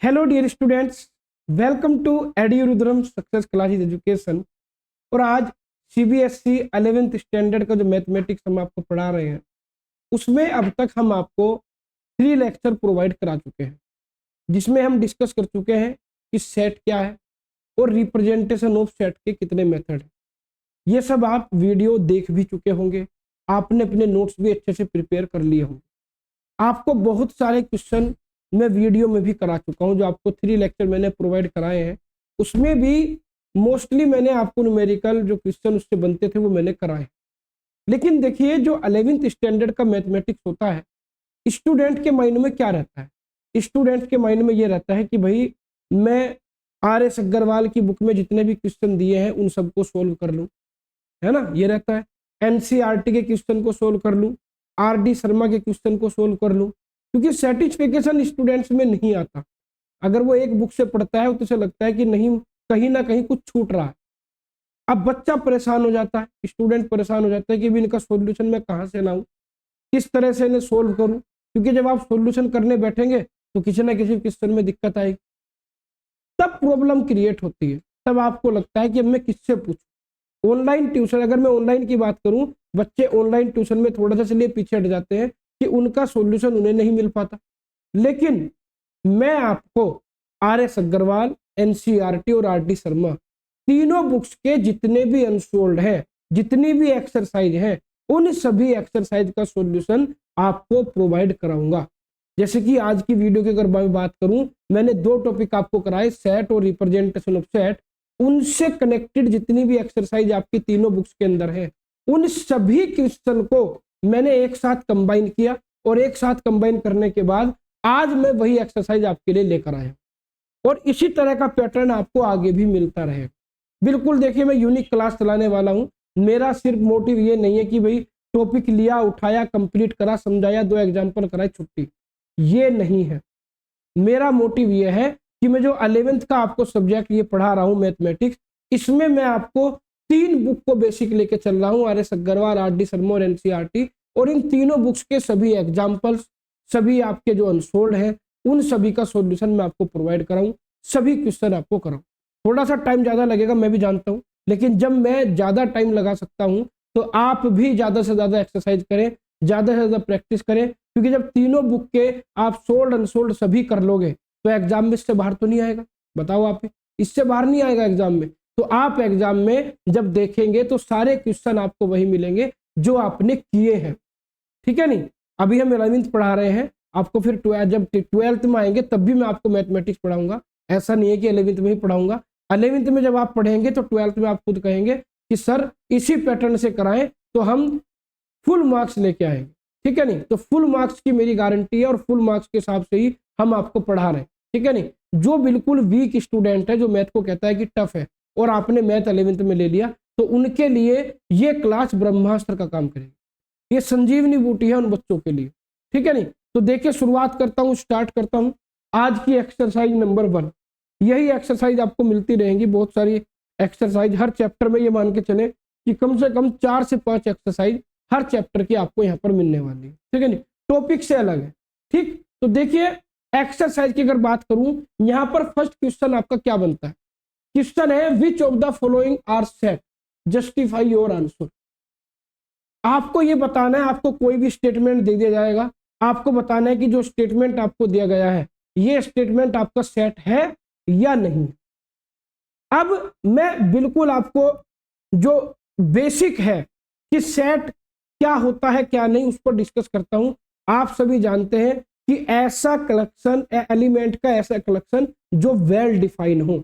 Hello dear students, welcome to Edurudram success classes education. और आज CBSE 11th standard का जो मैथमेटिक्स हम आपको पढ़ा रहे हैं उसमें अब तक हम आपको 3 लेक्चर प्रोवाइड करा चुके हैं, जिसमें हम डिस्कस कर चुके हैं कि सेट क्या है और रिप्रेजेंटेशन ऑफ सेट के कितने मेथड हैं। ये सब आप वीडियो देख भी चुके होंगे, आपने अपने नोट्स भी अच्छे से प्रिपेयर कर लिए होंगे। आपको बहुत सारे क्वेश्चन मैं वीडियो में भी करा चुका हूं, जो आपको 3 लेक्चर मैंने प्रोवाइड कराए हैं उसमें भी मोस्टली मैंने आपको न्यूमेरिकल जो क्वेश्चन उससे बनते थे वो मैंने कराए। लेकिन देखिए, जो 11th स्टैंडर्ड का मैथमेटिक्स होता है, स्टूडेंट के माइंड में क्या रहता है? स्टूडेंट के माइंड में ये रहता है कि भाई मैं RS अग्रवाल की बुक में जितने भी क्वेश्चन दिए हैं उन सबको सोल्व कर लूँ, है ना, ये रहता है। NCERT के क्वेश्चन को सोल्व कर लूँ, RD शर्मा के क्वेश्चन को सोल्व कर लूँ, क्योंकि सेटिस्फिकेशन स्टूडेंट्स में नहीं आता। अगर वो एक बुक से पढ़ता है तो उसे लगता है कि नहीं, कहीं ना कहीं कुछ छूट रहा है। अब बच्चा परेशान हो जाता है, स्टूडेंट परेशान हो जाता है कि भी इनका सॉल्यूशन मैं कहाँ से लाऊं, किस तरह से इन्हें सोल्व करूं, क्योंकि जब आप सॉल्यूशन करने बैठेंगे तो किसी ना किसी क्वेश्चन में दिक्कत आएगी, तब प्रॉब्लम क्रिएट होती है। तब आपको लगता है कि अब मैं किससे पूछूं। ऑनलाइन ट्यूशन, अगर मैं ऑनलाइन की बात करूं, बच्चे ऑनलाइन ट्यूशन में थोड़ा सा इसलिए पीछे हट जाते हैं कि उनका सॉल्यूशन उन्हें नहीं मिल पाता। लेकिन मैं आपको RS अग्रवाल, NCERT और RD शर्मा तीनों बुक्स के जितने भी अनसोल्ड हैं, जितनी भी एक्सरसाइज है, उन सभी एक्सरसाइज का सॉल्यूशन आपको प्रोवाइड कराऊंगा। जैसे कि आज की वीडियो की अगर मैं बात करूं, मैंने 2 टॉपिक आपको कराए, सेट और रिप्रेजेंटेशन ऑफ सेट। उनसे कनेक्टेड जितनी भी एक्सरसाइज आपकी तीनों बुक्स के अंदर है, उन सभी क्वेश्चन को मैंने एक साथ कंबाइन किया, और एक साथ कंबाइन करने के बाद आज मैं वही एक्सरसाइज आपके लिए लेकर आया। और इसी तरह का पैटर्न आपको आगे भी मिलता रहेगा। बिल्कुल देखिए, मैं यूनिक क्लास चलाने वाला हूं। मेरा सिर्फ मोटिव ये नहीं है कि भाई टॉपिक लिया, उठाया, कंप्लीट करा, समझाया, 2 एग्जाम्पल कराए, छुट्टी, ये नहीं है। मेरा मोटिव ये है कि मैं जो 11th का आपको सब्जेक्ट ये पढ़ा रहा हूँ मैथमेटिक्स, इसमें मैं आपको 3 बुक को बेसिक लेके चल रहा हूँ, RS अग्रवाल, RD शर्मा और NCERT। और इन तीनों बुक्स के सभी एग्जाम्पल्स, सभी आपके जो अनसोल्ड हैं, उन सभी का सॉल्यूशन मैं आपको प्रोवाइड कराऊं, सभी क्वेश्चन आपको कराऊं। थोड़ा सा टाइम ज्यादा लगेगा, मैं भी जानता हूं, लेकिन जब मैं ज्यादा टाइम लगा सकता हूं तो आप भी ज्यादा से ज्यादा एक्सरसाइज करें, ज्यादा से ज्यादा प्रैक्टिस करें, क्योंकि जब तीनों बुक के आप सोल्ड अनसोल्ड सभी कर लोगे तो एग्जाम में इससे बाहर तो नहीं आएगा। बताओ आप, इससे बाहर नहीं आएगा एग्जाम में। तो आप एग्जाम में जब देखेंगे तो सारे क्वेश्चन आपको वही मिलेंगे जो आपने किए हैं, ठीक है नहीं। अभी हम 11th पढ़ा रहे हैं आपको, फिर जब 12th में आएंगे तब भी मैं आपको मैथमेटिक्स पढ़ाऊंगा। ऐसा नहीं है कि 11th में ही पढ़ाऊंगा। 11th में जब आप पढ़ेंगे तो 12th में आप खुद कहेंगे कि सर इसी पैटर्न से कराएं तो हम फुल मार्क्स लेके आएंगे, ठीक है नहीं। तो फुल मार्क्स की मेरी गारंटी है, और फुल मार्क्स के हिसाब से ही हम आपको पढ़ा रहे हैं, ठीक है नहीं। जो बिल्कुल वीक स्टूडेंट है, जो मैथ को कहता है कि टफ है, और आपने मैथ 11th में ले लिया, तो उनके लिए ये क्लास ब्रह्मास्त्र का काम करेगी। ये संजीवनी बूटी है उन बच्चों के लिए, ठीक है नहीं। तो देखिए, शुरुआत करता हूँ, स्टार्ट करता हूँ आज की एक्सरसाइज नंबर 1। यही एक्सरसाइज आपको मिलती रहेंगी, बहुत सारी एक्सरसाइज हर चैप्टर में। ये मान के चले कि कम से कम 4 से 5 एक्सरसाइज हर चैप्टर की आपको यहाँ पर मिलने वाली है, ठीक है नहीं। टॉपिक से अलग है, ठीक। तो देखिए, एक्सरसाइज की अगर बात करूं, यहाँ पर फर्स्ट क्वेश्चन आपका क्या बनता है? क्वेश्चन है, which of the following are set, justify your answer. आपको ये बताना है, आपको कोई भी स्टेटमेंट दे दिया जाएगा, आपको बताना है कि जो स्टेटमेंट आपको दिया गया है ये स्टेटमेंट आपका सेट है या नहीं। अब मैं बिल्कुल आपको जो बेसिक है कि सेट क्या होता है क्या नहीं, उस पर डिस्कस करता हूं। आप सभी जानते हैं कि ऐसा कलेक्शन, एलिमेंट का ऐसा कलेक्शन जो वेल डिफाइन हो,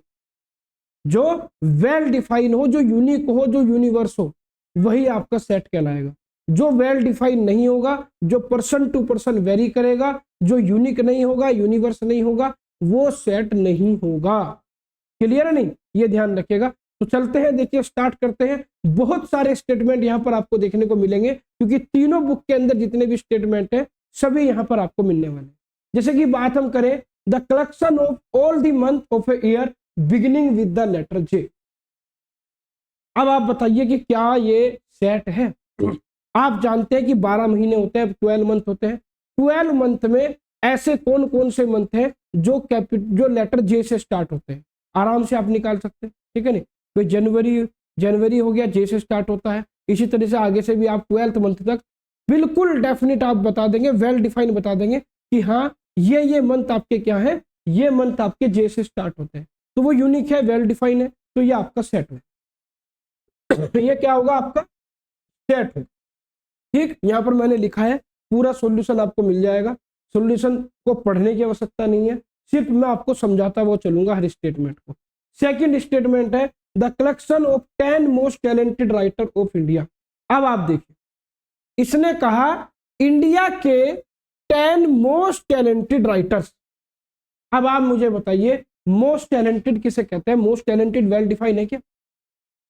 जो वेल डिफाइन हो, जो यूनिक हो, जो यूनिवर्स हो, वही आपका सेट कहलाएगा। जो वेल डिफाइन नहीं होगा, जो पर्सन टू पर्सन वेरी करेगा, जो यूनिक नहीं होगा, यूनिवर्स नहीं होगा, वो सेट नहीं होगा। क्लियर है नहीं, ये ध्यान रखिएगा। तो चलते हैं, देखिए स्टार्ट करते हैं। बहुत सारे स्टेटमेंट यहाँ पर आपको देखने को मिलेंगे, क्योंकि तीनों बुक के अंदर जितने भी स्टेटमेंट है सभी यहाँ पर आपको मिलने वाले। जैसे कि बात हम करें, the collection of all the month of a year beginning with the letter J. अब आप बताइए कि क्या ये सेट है? आप जानते हैं कि 12 महीने होते हैं, 12 मंथ होते हैं। 12 मंथ में ऐसे कौन कौन से मंथ हैं जो लेटर जे से स्टार्ट होते हैं, आराम से आप निकाल सकते हैं, ठीक है नहीं। तो जनवरी हो गया, जे से स्टार्ट होता है। इसी तरह से आगे से भी आप 12th मंथ तक बिल्कुल डेफिनेट आप बता देंगे, वेल डिफाइन बता देंगे कि हाँ ये मंथ आपके क्या है, ये मंथ आपके जे से स्टार्ट होते हैं। तो वो यूनिक है, वेल डिफाइन है, तो ये आपका सेट है। ये क्या होगा, आपका सेट है। ठीक, यहाँ पर मैंने लिखा है, पूरा सॉल्यूशन आपको मिल जाएगा। सॉल्यूशन को पढ़ने की आवश्यकता नहीं है, सिर्फ मैं आपको समझाता वो चलूंगा हर स्टेटमेंट को। सेकंड स्टेटमेंट है the collection of 10 most talented writer of India. अब आप देखिए, इसने कहा इंडिया के 10 मोस्ट टैलेंटेड राइटर्स। अब आप मुझे बताइए मोस्ट टैलेंटेड किसे कहते हैं? मोस्ट टैलेंटेड वेल डिफाइन है क्या?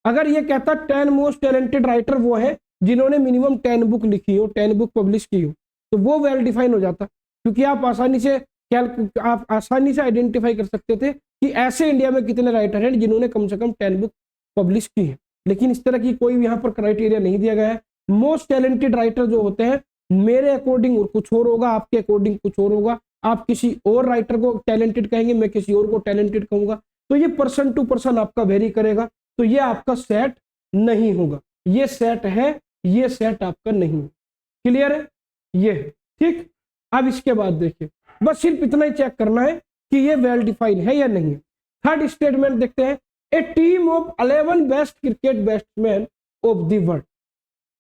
अगर ये कहता 10 मोस्ट टैलेंटेड राइटर वो है जिन्होंने मिनिमम 10 बुक लिखी हो, 10 बुक पब्लिश की हो, तो वो वेल डिफाइन हो जाता, क्योंकि आप आसानी से आइडेंटिफाई कर सकते थे कि ऐसे इंडिया में कितने राइटर हैं जिन्होंने कम से कम 10 बुक पब्लिश की है। लेकिन इस तरह की कोई यहाँ पर क्राइटेरिया नहीं दिया गया है। मोस्ट टैलेंटेड राइटर जो होते हैं, मेरे अकॉर्डिंग कुछ और होगा, आपके अकॉर्डिंग कुछ और होगा। आप किसी और राइटर को टैलेंटेड कहेंगे, मैं किसी और को टैलेंटेड कहूंगा, तो ये पर्सन टू पर्सन आपका वेरी करेगा। तो ये आपका सेट नहीं होगा, ये सेट है, ये सेट आपका नहीं। क्लियर है? ये है, ठीक। अब इसके बाद देखिए, बस सिर्फ इतना ही चेक करना है कि ये वेल डिफाइन है या नहीं है। थर्ड स्टेटमेंट देखते हैं, a team of 11 best cricket batsman of the world.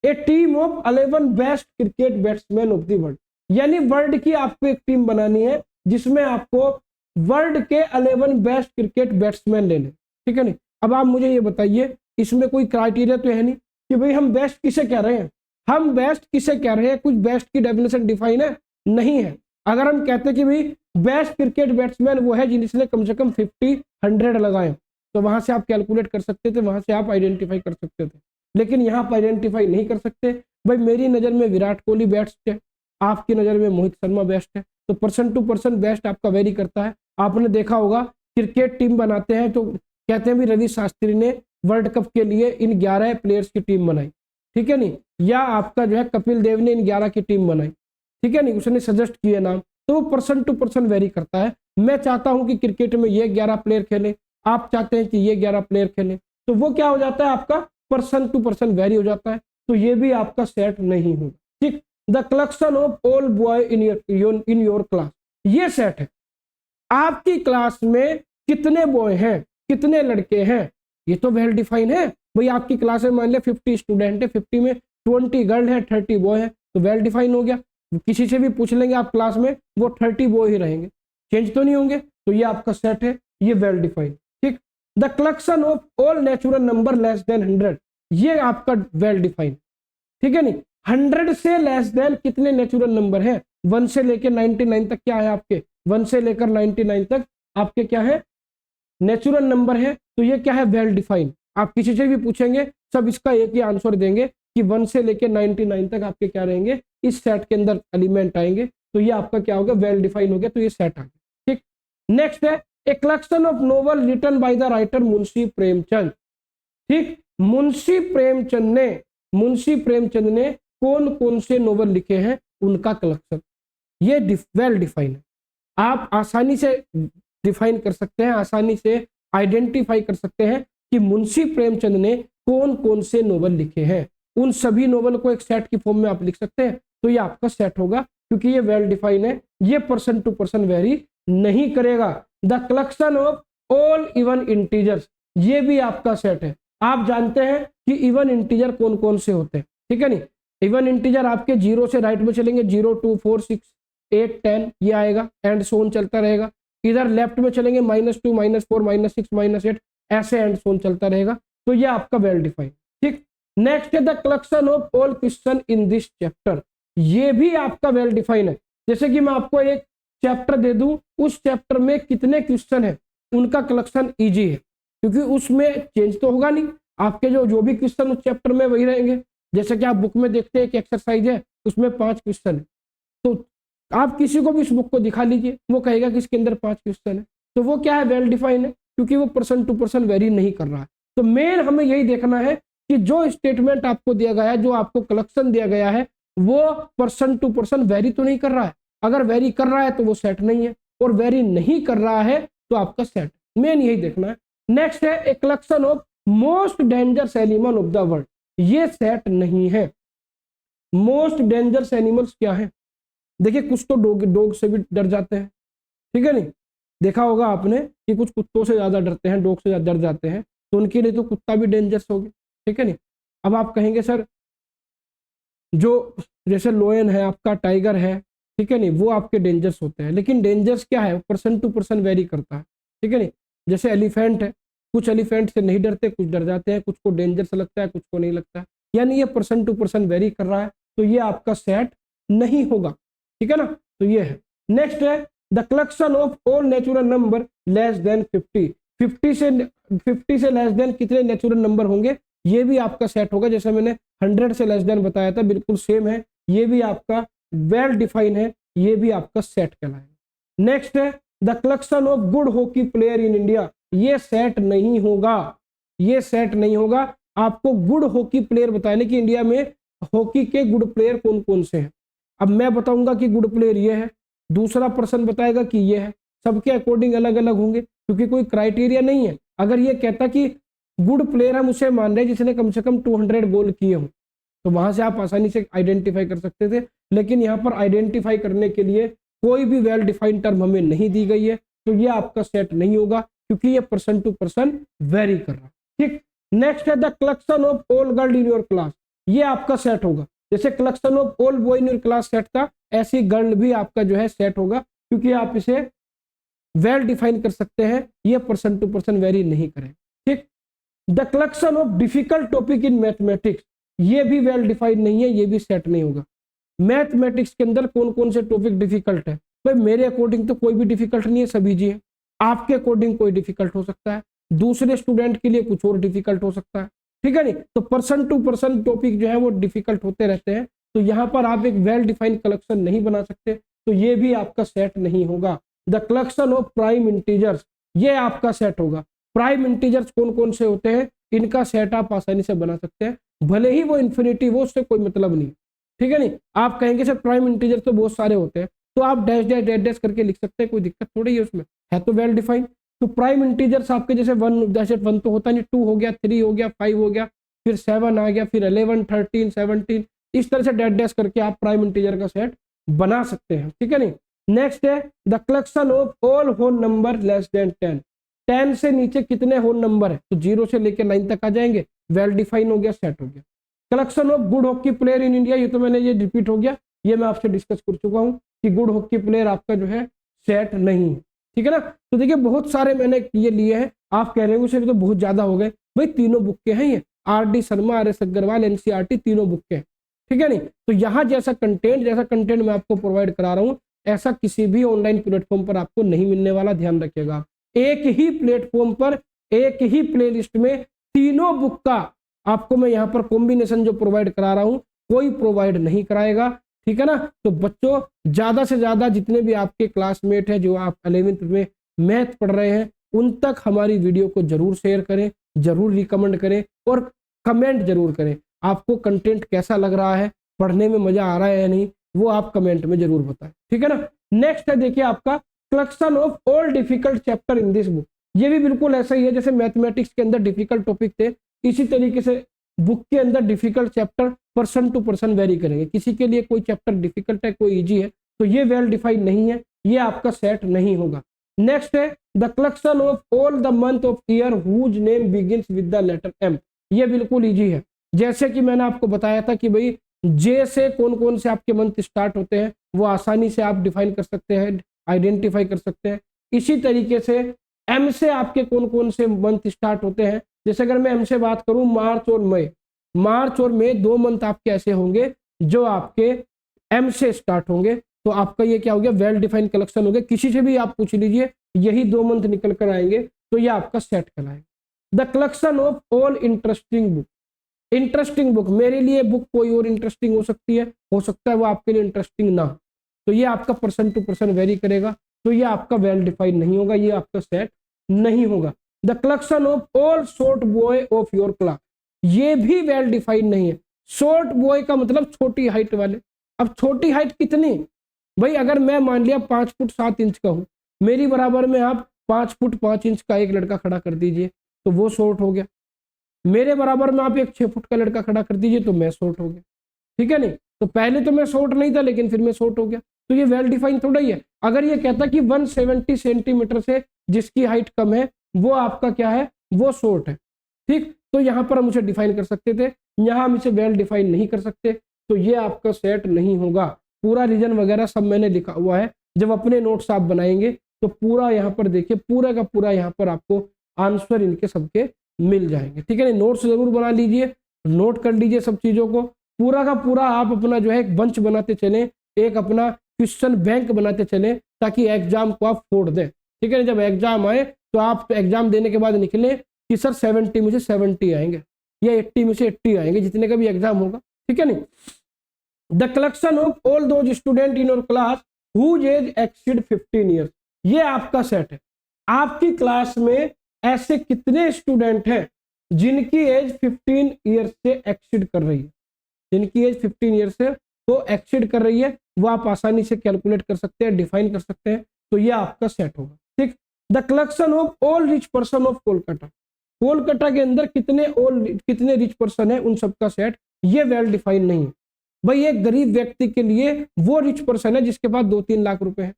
A team of 11 best cricket batsman of the world, यानी वर्ल्ड की आपको एक टीम बनानी है जिसमें आपको वर्ल्ड के 11 बेस्ट क्रिकेट बैट्समैन लेने, ठीक है नहीं। अब आप मुझे ये बताइए, इसमें कोई क्राइटेरिया तो है नहीं कि भाई हम बेस्ट किसे कह रहे हैं, हम बेस्ट किसे कह रहे हैं, कुछ बेस्ट की डेफिनेशन डिफाइन है नहीं है। अगर हम कहते कि भाई बेस्ट क्रिकेट बैट्समैन वो है जिसने कम से कम 50-100 लगाए, तो वहां से आप कैलकुलेट कर सकते थे, वहां से आप आइडेंटिफाई कर सकते थे। लेकिन यहाँ पर आइडेंटिफाई नहीं कर सकते। भाई मेरी नज़र में विराट कोहली बेस्ट है, आपकी नज़र में मोहित शर्मा बेस्ट है, तो पर्सन टू पर्सन बेस्ट आपका वेरी करता है। आपने देखा होगा क्रिकेट टीम बनाते हैं तो कहते हैं भी रवि शास्त्री ने वर्ल्ड कप के लिए इन 11 प्लेयर्स की टीम बनाई, ठीक है नहीं, या आपका जो है कपिल देव ने इन 11 की टीम बनाई, ठीक है नहीं, उसने सजेस्ट किए नाम। तो वो पर्सन टू पर्सन वेरी करता है। मैं चाहता हूं कि क्रिकेट में ये 11 प्लेयर खेले, आप चाहते हैं कि ये 11 प्लेयर खेले, तो वो क्या हो जाता है, आपका पर्सन टू पर्सन वेरी हो जाता है। तो ये भी आपका सेट नहीं होगा, ठीक। The collection of all boy in your class, ये सेट है। आपकी क्लास में कितने बॉय हैं, कितने लड़के हैं, ये तो वेल डिफाइन है। भाई आपकी क्लास में मान लिया 50 स्टूडेंट है, 50 में 20 गर्ल है, 30 बॉय है, तो वेल डिफाइन हो गया। किसी से भी पूछ लेंगे आप क्लास में, वो 30 बॉय ही रहेंगे, चेंज तो नहीं होंगे, तो ये आपका सेट है, ये वेल डिफाइन, ठीक। The collection of all natural number less then 100, ये आपका वेल डिफाइन, ठीक है नहीं। 100 से लेस देन कितने नेचुरल नंबर है, 1 से लेकर 99 तक क्या है आपके, 1 से लेकर 99 तक आपके क्या है, नेचुरल नंबर है, तो ये क्या है, वेल डिफाइन। आप किसी से भी पूछेंगे सब इसका एक ही आंसर देंगे कि 1 से लेकर 99 तक आपके क्या रहेंगे, इस सेट के अंदर एलिमेंट आएंगे, तो ये आपका क्या होगा, वेल डिफाइन हो गया, तो ये सेट आ गया, ठीक। नेक्स्ट है a collection of novel written by the writer Munshi Premchand, ठीक। मुंशी प्रेमचंद ने कौन कौन से नोवेल लिखे हैं, उनका कलेक्शन, ये वेल डिफाइन है। आप आसानी से डिफाइन कर सकते हैं, आसानी से आइडेंटिफाई कर सकते हैं कि मुंशी प्रेमचंद ने कौन कौन से नोवेल लिखे हैं। उन सभी नोवेल को एक सेट की फॉर्म में आप लिख सकते हैं, तो ये आपका सेट होगा, क्योंकि ये वेल डिफाइन है, ये पर्सन टू पर्सन वेरी नहीं करेगा। The collection of all even integers, ये भी आपका सेट है। आप जानते हैं कि इवन इंटीजर कौन कौन से होते हैं, ठीक है नहीं। इवन इंटीजर आपके 0 से राइट में चलेंगे, 0, 2, 4, 6, 8, 10 ये आएगा, एंड सोन चलता रहेगा। इधर लेफ्ट में चलेंगे -2, -4, -6, -8, ऐसे एंड सोन चलता रहेगा, तो ये आपका वेल डिफाइन, ठीक। नेक्स्ट है the collection of all question in this chapter, ये भी आपका वेल डिफाइन है। जैसे कि मैं आपको एक चैप्टर दे दूं, उस चैप्टर में कितने क्वेश्चन है, उनका कलेक्शन इजी है, क्योंकि उसमें चेंज तो होगा नहीं, आपके जो भी क्वेश्चन उस चैप्टर में वही रहेंगे। जैसे कि आप बुक में देखते हैं कि एक्सरसाइज है, उसमें 5 क्वेश्चन है, तो आप किसी को भी इस बुक को दिखा लीजिए, वो कहेगा कि इसके अंदर 5 क्वेश्चन है, तो वो क्या है, वेल डिफाइन है, क्योंकि वो पर्सन टू पर्सन वेरी नहीं कर रहा है। तो मेन हमें यही देखना है कि जो स्टेटमेंट आपको दिया गया है, जो आपको कलेक्शन दिया गया है, वो पर्सन टू पर्सन वेरी तो नहीं कर रहा है। अगर वेरी कर रहा है तो वो सेट नहीं है, और वेरी नहीं कर रहा है तो आपका सेट। मेन यही देखना है। नेक्स्ट है a collection of most dangerous animal of the world, ये सेट नहीं है। मोस्ट डेंजरस एनिमल्स क्या है? देखिए कुछ तो डॉग से भी डर जाते हैं, ठीक है नहीं, देखा होगा आपने कि कुछ कुत्तों से ज्यादा डरते हैं, डॉग से ज्यादा डर जाते हैं, तो उनके लिए तो कुत्ता भी डेंजरस हो गया, ठीक है नहीं। अब आप कहेंगे सर जो जैसे लोयन है आपका, टाइगर है, ठीक है नहीं, वो आपके डेंजरस होते हैं, लेकिन डेंजरस क्या है, पर्सन टू पर्सन वेरी करता है, ठीक है नहीं। जैसे एलिफेंट है, कुछ एलिफेंट से नहीं डरते, कुछ डर जाते हैं, कुछ को डेंजरस लगता है, कुछ को नहीं लगता है, यानी ये पर्सन टू पर्सन वेरी कर रहा है, तो ये आपका सेट नहीं होगा, ठीक है ना। तो ये है। नेक्स्ट है the collection of all natural number less then 50, 50 से लेस देन कितने नेचुरल नंबर होंगे, ये भी आपका सेट होगा। जैसे मैंने 100 से लेस देन बताया था, बिल्कुल सेम है, ये भी आपका वेल डिफाइन है, ये भी आपका सेट कहलाएगा। नेक्स्ट है the collection of good hockey player in India, ये सेट नहीं होगा, ये सेट नहीं होगा। आपको गुड हॉकी प्लेयर बताने कि इंडिया में हॉकी के गुड प्लेयर कौन कौन से हैं। अब मैं बताऊंगा कि गुड प्लेयर ये है, दूसरा पर्सन बताएगा कि ये है, सबके अकॉर्डिंग अलग अलग होंगे, क्योंकि कोई क्राइटेरिया नहीं है। अगर ये कहता कि गुड प्लेयर हम उसे मान रहे हैं जिसने कम से कम 200 गोल किए हों, तो वहां से आप आसानी से आइडेंटिफाई कर सकते थे, लेकिन यहाँ पर आइडेंटिफाई करने के लिए कोई भी वेल डिफाइंड टर्म हमें नहीं दी गई है, तो ये आपका सेट नहीं होगा, क्योंकि ये पर्सन टू पर्सन वेरी कर रहा है, ठीक। नेक्स्ट है the collection of all girl in your class, ये आपका सेट होगा। जैसे collection of all boy in your class set था, ऐसी गर्ल भी आपका जो है सेट होगा, क्योंकि आप इसे वेल डिफाइन कर सकते हैं, ये पर्सन टू पर्सन वेरी नहीं करें, ठीक। The collection of difficult topic in mathematics, ये भी वेल डिफाइंड नहीं है, ये भी सेट नहीं होगा। मैथमेटिक्स के अंदर कौन कौन से टॉपिक डिफिकल्ट है? भाई मेरे अकॉर्डिंग तो कोई भी डिफिकल्ट नहीं है, सभी जी है। आपके अकॉर्डिंग कोई डिफिकल्ट हो सकता है, दूसरे स्टूडेंट के लिए कुछ और डिफिकल्ट हो सकता है, ठीक है नहीं। तो पर्सन टू पर्सन टॉपिक जो है वो डिफिकल्ट होते रहते हैं, तो यहाँ पर आप एक वेल डिफाइंड कलेक्शन नहीं बना सकते, तो ये भी आपका सेट नहीं होगा। The collection of prime integers, ये आपका सेट होगा। प्राइम इंटीजर्स कौन कौन से होते हैं, इनका सेट आप आसानी से बना सकते हैं, भले ही वो इन्फिनिटी वो, उससे कोई मतलब नहीं, ठीक है नहीं। आप कहेंगे सर प्राइम इंटीजर तो बहुत सारे होते हैं, तो आप डैश डैश डैश डैश करके लिख सकते हैं, कोई दिक्कत थोड़ी है उसमें, है तो वेल डिफाइंड। तो प्राइम इंटीजर्स आपके जैसे 1 तो होता नहीं, 2 हो गया, 3 हो गया, 5 हो गया, फिर 7 आ गया, फिर 11 13 17, इस तरह से डैश डैश करके आप प्राइम इंटीजर का सेट बना सकते हैं, ठीक है नहीं। नेक्स्ट है the collection of all whole number less than 10, 10 से नीचे कितने होल नंबर है, तो 0 से लेकर 9 तक आ जाएंगे, वेल डिफाइन हो गया, सेट हो गया। Collection of good hockey player in India, ये तो मैंने ये रिपीट हो गया, ये मैं आपसे डिस्कस कर चुका हूँ कि गुड हॉकी प्लेयर आपका जो है सेट नहीं है, ठीक है ना। तो देखिए बहुत सारे मैंने ये लिए हैं, आप कह रहे हैं उसे तो बहुत ज्यादा हो गए, भाई तीनों बुक के हैं ये, RD Sharma, RS Agarwal, NCERT तीनों बुक के हैं, ठीक है नहीं। तो यहाँ जैसा कंटेंट मैं आपको प्रोवाइड करा रहा हूँ, ऐसा किसी भी ऑनलाइन प्लेटफॉर्म पर आपको नहीं मिलने वाला, ध्यान रखिएगा। एक ही प्लेटफॉर्म पर एक ही प्लेलिस्ट में तीनों बुक का आपको मैं यहाँ पर कॉम्बिनेशन जो प्रोवाइड करा रहा हूँ, कोई प्रोवाइड नहीं कराएगा, ठीक है ना। तो बच्चों ज्यादा से ज्यादा जितने भी आपके क्लासमेट हैं जो आप 11th में मैथ पढ़ रहे हैं, उन तक हमारी वीडियो को जरूर शेयर करें, जरूर रिकमेंड करें और कमेंट जरूर करें, आपको कंटेंट कैसा लग रहा है, पढ़ने में मजा आ रहा है या नहीं, वो आप कमेंट में जरूर बताएं, ठीक है ना। नेक्स्ट है देखिए आपका collection of all difficult chapter in this book, ये भी बिल्कुल ऐसा ही है जैसे मैथमेटिक्स के अंदर डिफिकल्ट टॉपिक थे, इसी तरीके से बुक के अंदर difficult chapter person to person vary करेंगे, किसी के लिए कोई चैप्टर डिफिकल्ट है, कोई इजी है, तो ये वेल डिफाइंड नहीं है, ये आपका सेट नहीं होगा। नेक्स्ट है the collection of all the month of year whose name begins with the letter M, ये बिल्कुल इजी है। जैसे कि मैंने आपको बताया था कि भाई J से कौन कौन से आपके मंथ स्टार्ट होते हैं, वो आसानी से आप डिफाइन कर सकते हैं, आइडेंटिफाई कर सकते हैं। इसी तरीके से M से आपके कौन कौन से मंथ स्टार्ट होते हैं, जैसे अगर मैं M से बात करूं मार्च और मई, 2 मंथ आपके ऐसे होंगे जो आपके M से स्टार्ट होंगे, तो आपका ये क्या हो गया, वेल डिफाइंड कलेक्शन हो गया। किसी से भी आप पूछ लीजिए यही 2 मंथ निकल कर आएंगे, तो ये आपका सेट कहलाएगा। The collection of all interesting book, मेरे लिए बुक कोई और इंटरेस्टिंग हो सकती है, हो सकता है वो आपके लिए इंटरेस्टिंग ना, तो ये आपका पर्सन टू पर्सन वेरी करेगा, तो ये आपका वेल डिफाइंड नहीं होगा, ये आपका सेट नहीं होगा। The collection of all short boy of your class, ये भी वेल डिफाइंड नहीं है। शॉर्ट बॉय का मतलब छोटी हाइट वाले, अब छोटी हाइट कितनी, भाई अगर मैं मान लिया 5 फुट 7 इंच का हूं, मेरी बराबर में आप 5 फुट 5 इंच का एक लड़का खड़ा कर दीजिए तो वो शॉर्ट हो गया। मेरे बराबर में आप एक 6 फुट का लड़का खड़ा कर दीजिए तो मैं शॉर्ट हो गया। ठीक है नहीं, तो पहले तो मैं शॉर्ट नहीं था लेकिन फिर मैं शॉर्ट हो गया, तो ये वेल डिफाइन थोड़ा ही है। अगर ये कहता कि 170 सेंटीमीटर से जिसकी हाइट कम है वो आपका क्या है, वो शॉर्ट है। ठीक, तो यहाँ पर हम उसे डिफाइन कर सकते थे, यहाँ हम इसे वेल डिफाइन नहीं कर सकते, तो ये आपका सेट नहीं होगा। पूरा रीजन वगैरह सब मैंने लिखा हुआ है, जब अपने नोट्स आप बनाएंगे तो पूरा यहाँ पर देखिए, पूरा का पूरा यहाँ पर आपको आंसर इनके सबके मिल जाएंगे। ठीक है, नोट्स जरूर बना लीजिए, नोट कर लीजिए सब चीजों को, पूरा का पूरा आप अपना जो है एक बंच बनाते चलें, एक अपना क्वेश्चन बैंक बनाते चलें, ताकि एग्जाम को आप फोड़ दें। ठीक है, जब एग्जाम आए तो आप एग्जाम देने के बाद निकले कि सर 70 में से 70 आएंगे या 80 में से 80 आएंगे, जितने का भी एग्जाम होगा। ठीक है नहीं, the collection of all those student in your class whose age exceed 15 years, ये आपका सेट है। आपकी क्लास में ऐसे कितने स्टूडेंट हैं जिनकी एज 15 ईयर्स से एक्सीड कर रही है, जिनकी एज 15 ईयर्स से तो एक्सीड कर रही है, वो आप आसानी से कैलकुलेट कर सकते हैं, डिफाइन कर सकते हैं, तो ये आपका सेट होगा। ठीक, the collection of all rich person of Kolkata, Kolkata के अंदर कितने रिच पर्सन है उन सबका सेट, ये वेल डिफाइन नहीं है। भाई एक गरीब व्यक्ति के लिए वो रिच पर्सन है जिसके पास 2-3 लाख रुपए है,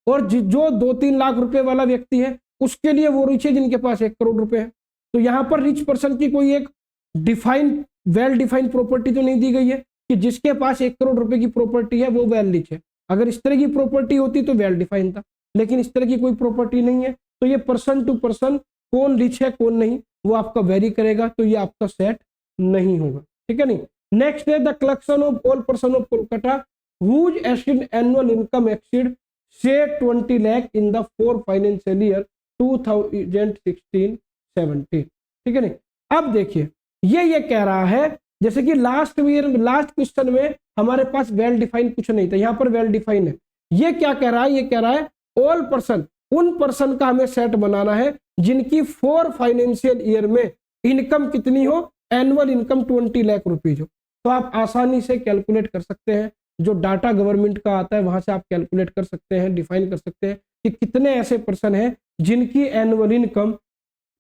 और जो 2-3 लाख रुपए वाला व्यक्ति है उसके लिए वो रिच है जिनके पास 1 करोड़ रुपए है। तो यहाँ पर रिच पर्सन की कोई एक डिफाइन वेल डिफाइंड प्रॉपर्टी तो नहीं दी गई है कि जिसके पास 1 करोड़ रुपए की प्रॉपर्टी है वो वेल रिच है। अगर इस तरह की प्रॉपर्टी होती तो वेल डिफाइन था, लेकिन इस तरह की कोई प्रॉपर्टी नहीं है, तो ये पर्सन टू पर्सन कौन रिच है कौन नहीं वो आपका वेरी करेगा, तो ये आपका सेट नहीं होगा। ठीक है नहीं, नेक्स्ट है the collection of all person of Kolkata whose annual income exceed से 20 lakh in the 4 financial year 2016-17। ठीक है नहीं, अब देखिए ये कह रहा है, जैसे कि लास्ट क्वेश्चन में हमारे पास वेल डिफाइन कुछ नहीं था, यहाँ पर वेल डिफाइन है। ये क्या कह रहा है, ये कह रहा है ऑल पर्सन, उन पर्सन का हमें सेट बनाना है जिनकी 4 फाइनेंशियल ईयर में इनकम कितनी हो, एनुअल इनकम 20 लाख रुपीज हो। तो आप आसानी से कैलकुलेट कर सकते हैं, जो डाटा गवर्नमेंट का आता है वहां से आप कैलकुलेट कर सकते हैं, डिफाइन कर सकते हैं कि कितने ऐसे पर्सन हैं जिनकी एनुअल इनकम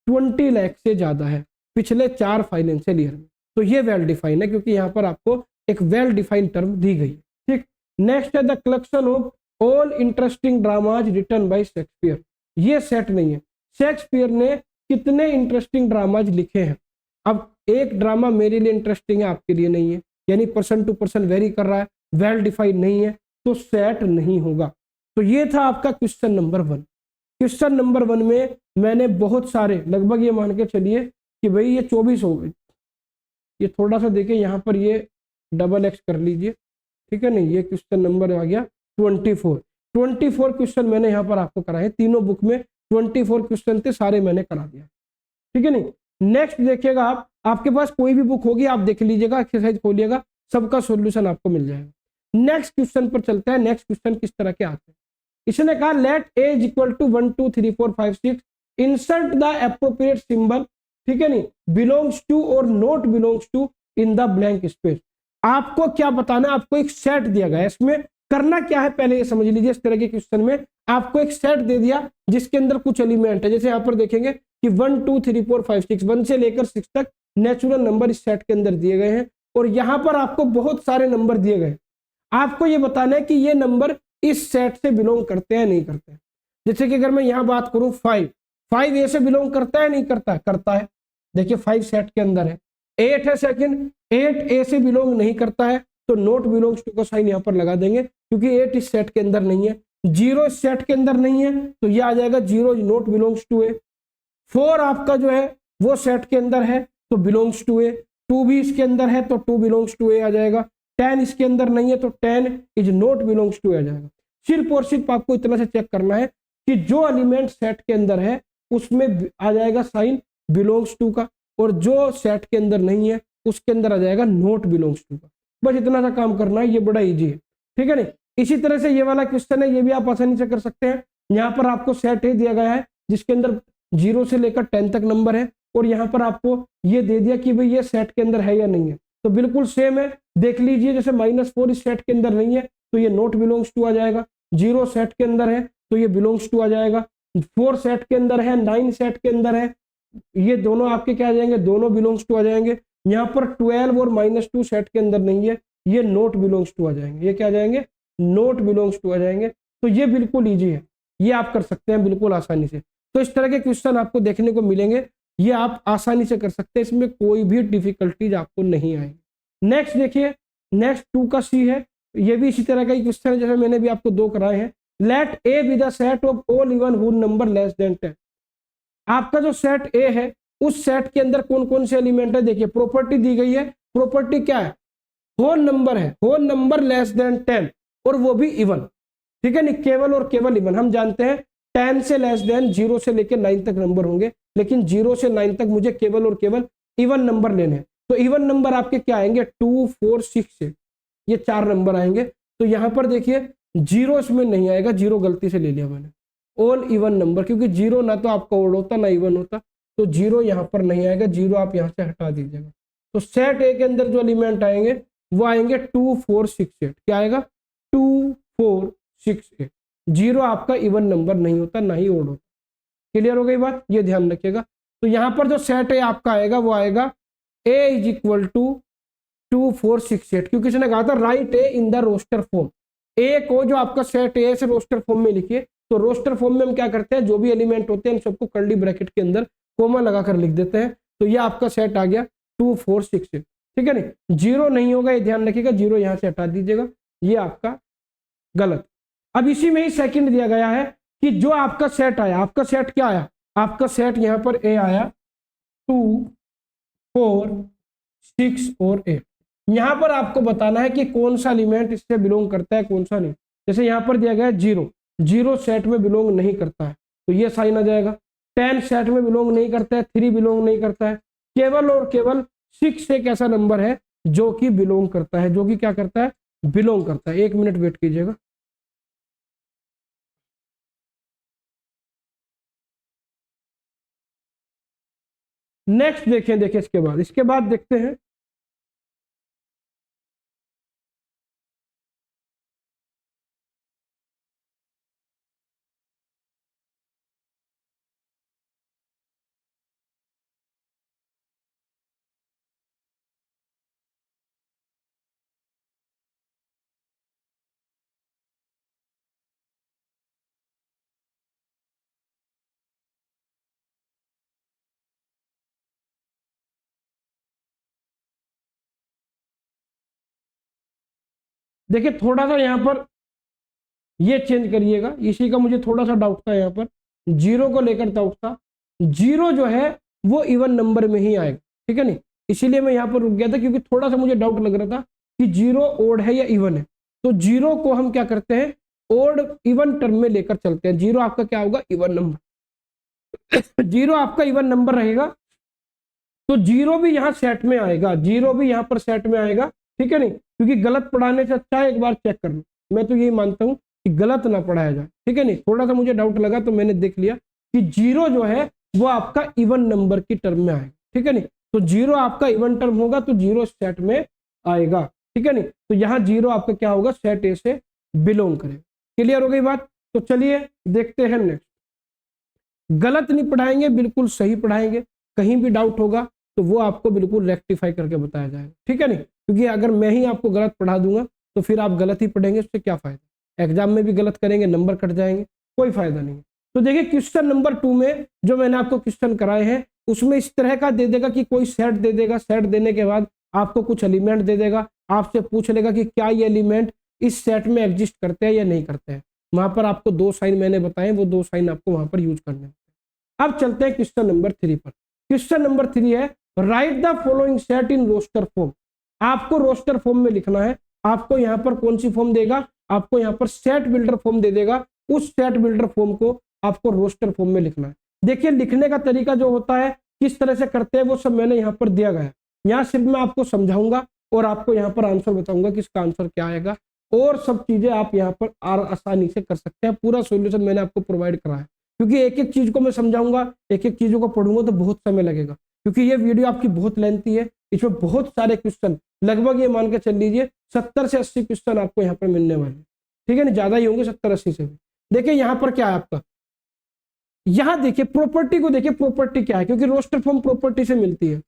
20 लाख से ज्यादा है पिछले 4 फाइनेंशियल ईयर में। तो ये वेल डिफाइन है, क्योंकि यहाँ पर आपको एक वेल डिफाइंड टर्म दी गई है। ठीक, नेक्स्ट है the collection of all interesting dramas written by Shakespeare, ये सेट नहीं है। शेक्सपियर ने कितने इंटरेस्टिंग ड्रामाज लिखे हैं, अब एक ड्रामा मेरे लिए इंटरेस्टिंग है आपके लिए नहीं है, यानी पर्सन टू पर्सन वेरी कर रहा है, वेल डिफाइंड नहीं है, तो सेट नहीं होगा। तो ये था आपका क्वेश्चन नंबर 1। क्वेश्चन नंबर 1 में मैंने बहुत सारे, लगभग ये मान के चलिए कि भाई ये 24 हो गए, ये थोड़ा सा देखिए यहाँ पर ये डबल एक्स कर लीजिए। ठीक है नहीं, ये क्वेश्चन नंबर आ गया 24 क्वेश्चन मैंने यहाँ पर आपको कराए, तीनों बुक में 24 क्वेश्चन थे, सारे मैंने करा दिया। ठीक है नहीं, नेक्स्ट देखिएगा आप, आपके पास कोई भी बुक होगी आप देख लीजिएगा, एक्सरसाइज खोलिएगा, सबका सॉल्यूशन आपको मिल जाएगा। नेक्स्ट क्वेश्चन पर चलते हैं। नेक्स्ट क्वेश्चन किस तरह के आते हैं, इसने कहा let A is equal to 1 2 3 4 5 6 insert the appropriate symbol, ठीक है नहीं, बिलोंग्स टू और not belongs to in the blank space. आपको क्या बताना है, आपको एक सेट दिया गया है, इसमें करना क्या है पहले ये समझ लीजिए। इस तरह के क्वेश्चन में आपको एक सेट दे दिया जिसके अंदर कुछ एलिमेंट है, जैसे यहाँ पर देखेंगे कि 1 2 3 4 5 6, 1 से लेकर 6 तक नेचुरल नंबर इस सेट के अंदर दिए गए हैं, और यहाँ पर आपको बहुत सारे नंबर दिए गए। आपको ये बताना है कि ये नंबर इस सेट से बिलोंग करते हैं नहीं करते हैं। जैसे कि अगर मैं यहाँ बात करूं 5 ए से बिलोंग करता है नहीं करता है, करता है। देखिए 5 सेट के अंदर है। 8 है सेकंड, 8 ए से बिलोंग नहीं करता है, तो नॉट बिलोंग्स टू का साइन यहाँ पर लगा देंगे, क्योंकि 8 इस सेट के अंदर नहीं है। 0 इस सेट के अंदर नहीं है, तो ये आ जाएगा 0 नॉट बिलोंग्स टू ए। 4 आपका जो है वो सेट के अंदर है तो बिलोंग्स टू ए। 2 भी इसके अंदर है तो 2 बिलोंग्स टू ए आ जाएगा। 10 इसके अंदर नहीं है तो 10 इज नॉट बिलोंग्स टू ए आ जाएगा। सिर्फ और सिर्फ आपको इतना से चेक करना है कि जो एलिमेंट सेट के अंदर है उसमें आ जाएगा साइन बिलोंग्स टू का, और जो सेट के अंदर नहीं है उसके अंदर आ जाएगा नॉट बिलोंग्स टू का। बस इतना सा काम करना है, ये बड़ा इजी है। ठीक है नहीं, इसी तरह से ये वाला क्वेश्चन है, ये भी आप आसानी से कर सकते हैं। यहाँ पर आपको सेट ही दिया गया है जिसके अंदर 0 से लेकर 10 तक नंबर है, और यहाँ पर आपको ये दे दिया कि भाई ये सेट के अंदर है या नहीं है, तो बिल्कुल सेम है। देख लीजिए जैसे -4 इस सेट के अंदर नहीं है तो ये नॉट बिलोंग्स टू आ जाएगा। 0 सेट के अंदर है तो ये बिलोंग्स टू आ जाएगा। 4 सेट के अंदर है, 9 सेट के अंदर है, ये दोनों आपके क्या आ जाएंगे, दोनों बिलोंग्स टू आ जाएंगे। यहाँ पर 12 और -2 सेट के अंदर नहीं है, ये नोट बिलोंग्स टू आ जाएंगे। ये क्या आ जाएंगे, नोट बिलोंग्स टू आ जाएंगे। तो ये बिल्कुल ईजी है, ये आप कर सकते हैं बिल्कुल आसानी से। तो इस तरह के क्वेश्चन आपको देखने को मिलेंगे, ये आप आसानी से कर सकते हैं, इसमें कोई भी डिफिकल्टीज आपको नहीं आएगी। नेक्स्ट देखिए, नेक्स्ट 2 का सी है, ये भी इसी तरह का ही क्वेश्चन है जैसे मैंने भी आपको 2 कराए हैं। Let A B the set of all even whole number less than 10। आपका जो सेट ए है उस सेट के अंदर कौन कौन से एलिमेंट है, देखिए प्रॉपर्टी दी गई है। प्रॉपर्टी क्या है, होल नंबर है, होल नंबर लेस देन 10 और वो भी इवन, ठीक है नहीं, केवल और केवल इवन। हम जानते हैं 10 से लेस देन 0 से लेकर 9 तक नंबर होंगे, लेकिन 0 से 9 तक मुझे केवल और केवल इवन नंबर लेने हैं। तो इवन नंबर आपके क्या आएंगे, 2 4 6 8, ये 4 नंबर आएंगे। तो यहां पर देखिए 0 इसमें नहीं आएगा, 0 गलती से ले लिया मैंने, ऑल इवन नंबर, क्योंकि 0 ना तो आपका ओड होता ना इवन होता, तो 0 यहाँ पर नहीं आएगा, 0 आप यहाँ से हटा दीजिएगा। तो सेट ए के अंदर जो एलिमेंट आएंगे वो आएंगे 2 4 6 8। क्या आएगा, 2 4 6 8। 0 आपका इवन नंबर नहीं होता, ना ही ओड होता। क्लियर हो गई बात, ये ध्यान रखिएगा। तो यहाँ पर जो सेट ए आपका आएगा वो आएगा a इज इक्वल टू 2 4 6 8, क्योंकि इसने कहा था write A in the roster form. A को जो आपका सेट ए से रोस्टर फॉर्म में लिखिए। तो रोस्टर फॉर्म में हम क्या करते हैं, जो भी एलिमेंट होते हैं इन सबको कर्ली ब्रैकेट के अंदर कोमा लगाकर लिख देते हैं। तो ये आपका सेट आ गया 2 4 6 8, ठीक है नहीं, 0 नहीं होगा, ये ध्यान रखिएगा, 0 यहाँ से हटा दीजिएगा, ये आपका गलत। अब इसी में ही सेकंड दिया गया है कि जो आपका सेट आया, आपका सेट क्या आया, आपका सेट यहाँ पर ए आया 2 4 6 और 8। यहां पर आपको बताना है कि कौन सा एलिमेंट इससे बिलोंग करता है, कौन सा नहीं। जैसे यहां पर दिया गया है 0, 0 सेट में बिलोंग नहीं करता है, तो ये साइन आ जाएगा। 10 सेट में बिलोंग नहीं करता है, 3 बिलोंग नहीं करता है। केवल और केवल 6 एक ऐसा नंबर है जो कि बिलोंग करता है, जो कि क्या करता है, बिलोंग करता है। 1 मिनट वेट कीजिएगा। नेक्स्ट देखिए, देखिए इसके बाद देखते हैं देखिए थोड़ा सा यहाँ पर ये चेंज करिएगा, इसी का मुझे थोड़ा सा डाउट था, यहाँ पर 0 को लेकर डाउट था। 0 जो है वो इवन नंबर में ही आएगा, ठीक है नहीं, इसीलिए मैं यहाँ पर रुक गया था, क्योंकि थोड़ा सा मुझे डाउट लग रहा था कि 0 ओड है या इवन है। तो 0 को हम क्या करते हैं, ओड इवन टर्म में लेकर चलते हैं। 0 आपका क्या होगा, इवन नंबर। 0 आपका इवन नंबर रहेगा, तो 0 भी यहाँ सेट में आएगा, 0 भी यहाँ पर सेट में आएगा, ठीक है नहीं, क्योंकि गलत पढ़ाने से अच्छा है एक बार चेक कर लो। मैं तो यही मानता हूँ कि गलत ना पढ़ाया जाए, ठीक है नहीं। थोड़ा सा मुझे डाउट लगा तो मैंने देख लिया कि 0 जो है वो आपका इवन नंबर की टर्म में आएगा, ठीक है नहीं। तो 0 आपका इवन टर्म होगा तो 0 सेट में आएगा, ठीक है नहीं। तो यहाँ 0 आपका क्या होगा, सेट ए से बिलोंग करेगा। क्लियर हो गई बात। तो चलिए देखते हैं नेक्स्ट। गलत नहीं पढ़ाएंगे, बिल्कुल सही पढ़ाएंगे। कहीं भी डाउट होगा तो वो आपको बिल्कुल रेक्टिफाई करके बताया जाएगा, ठीक है नहीं। क्योंकि अगर मैं ही आपको गलत पढ़ा दूंगा तो फिर आप गलत ही पढ़ेंगे, उससे क्या फायदा। एग्जाम में भी गलत करेंगे, नंबर कट जाएंगे, कोई फायदा नहीं है। तो देखिए क्वेश्चन नंबर 2 में जो मैंने आपको क्वेश्चन कराए हैं उसमें इस तरह का दे देगा कि कोई सेट दे देगा, सेट देने के बाद आपको कुछ एलिमेंट दे देगा, आपसे पूछ लेगा कि क्या ये एलिमेंट इस सेट में एग्जिस्ट करते हैं या नहीं करते हैं। वहां पर आपको 2 साइन मैंने बताए, वो 2 साइन आपको वहां पर यूज करने हैं। अब चलते हैं क्वेश्चन नंबर 3 पर। क्वेश्चन नंबर 3 है write the following set in roster form. आपको रोस्टर फॉर्म में लिखना है। आपको यहाँ पर कौन सी फॉर्म देगा, आपको यहाँ पर सेट बिल्डर फॉर्म दे देगा। उस सेट बिल्डर फॉर्म को आपको रोस्टर फॉर्म में लिखना है। देखिए लिखने का तरीका जो होता है, किस तरह से करते हैं, वो सब मैंने यहाँ पर दिया गया है। यहाँ सिर्फ मैं आपको समझाऊंगा और आपको यहाँ पर आंसर बताऊंगा कि इसका आंसर क्या आएगा, और सब चीजें आप यहाँ पर आसानी से कर सकते हैं। पूरा सोल्यूशन मैंने आपको प्रोवाइड करा है, क्योंकि एक एक चीज को मैं समझाऊंगा, एक एक चीजों को पढ़ूंगा तो बहुत समय लगेगा, क्योंकि ये वीडियो आपकी बहुत लेंथी है। इसमें बहुत सारे क्वेश्चन, लगभग ये मान के चल लीजिए 70 से 80 क्वेश्चन आपको यहाँ पर मिलने वाले, ठीक है ना, ज्यादा ही होंगे 70 80 से भी। देखिए यहाँ पर क्या है आपका, यहाँ देखिए प्रॉपर्टी को देखिए, प्रॉपर्टी क्या है, क्योंकि रोस्टर फॉर्म प्रॉपर्टी से मिलती है।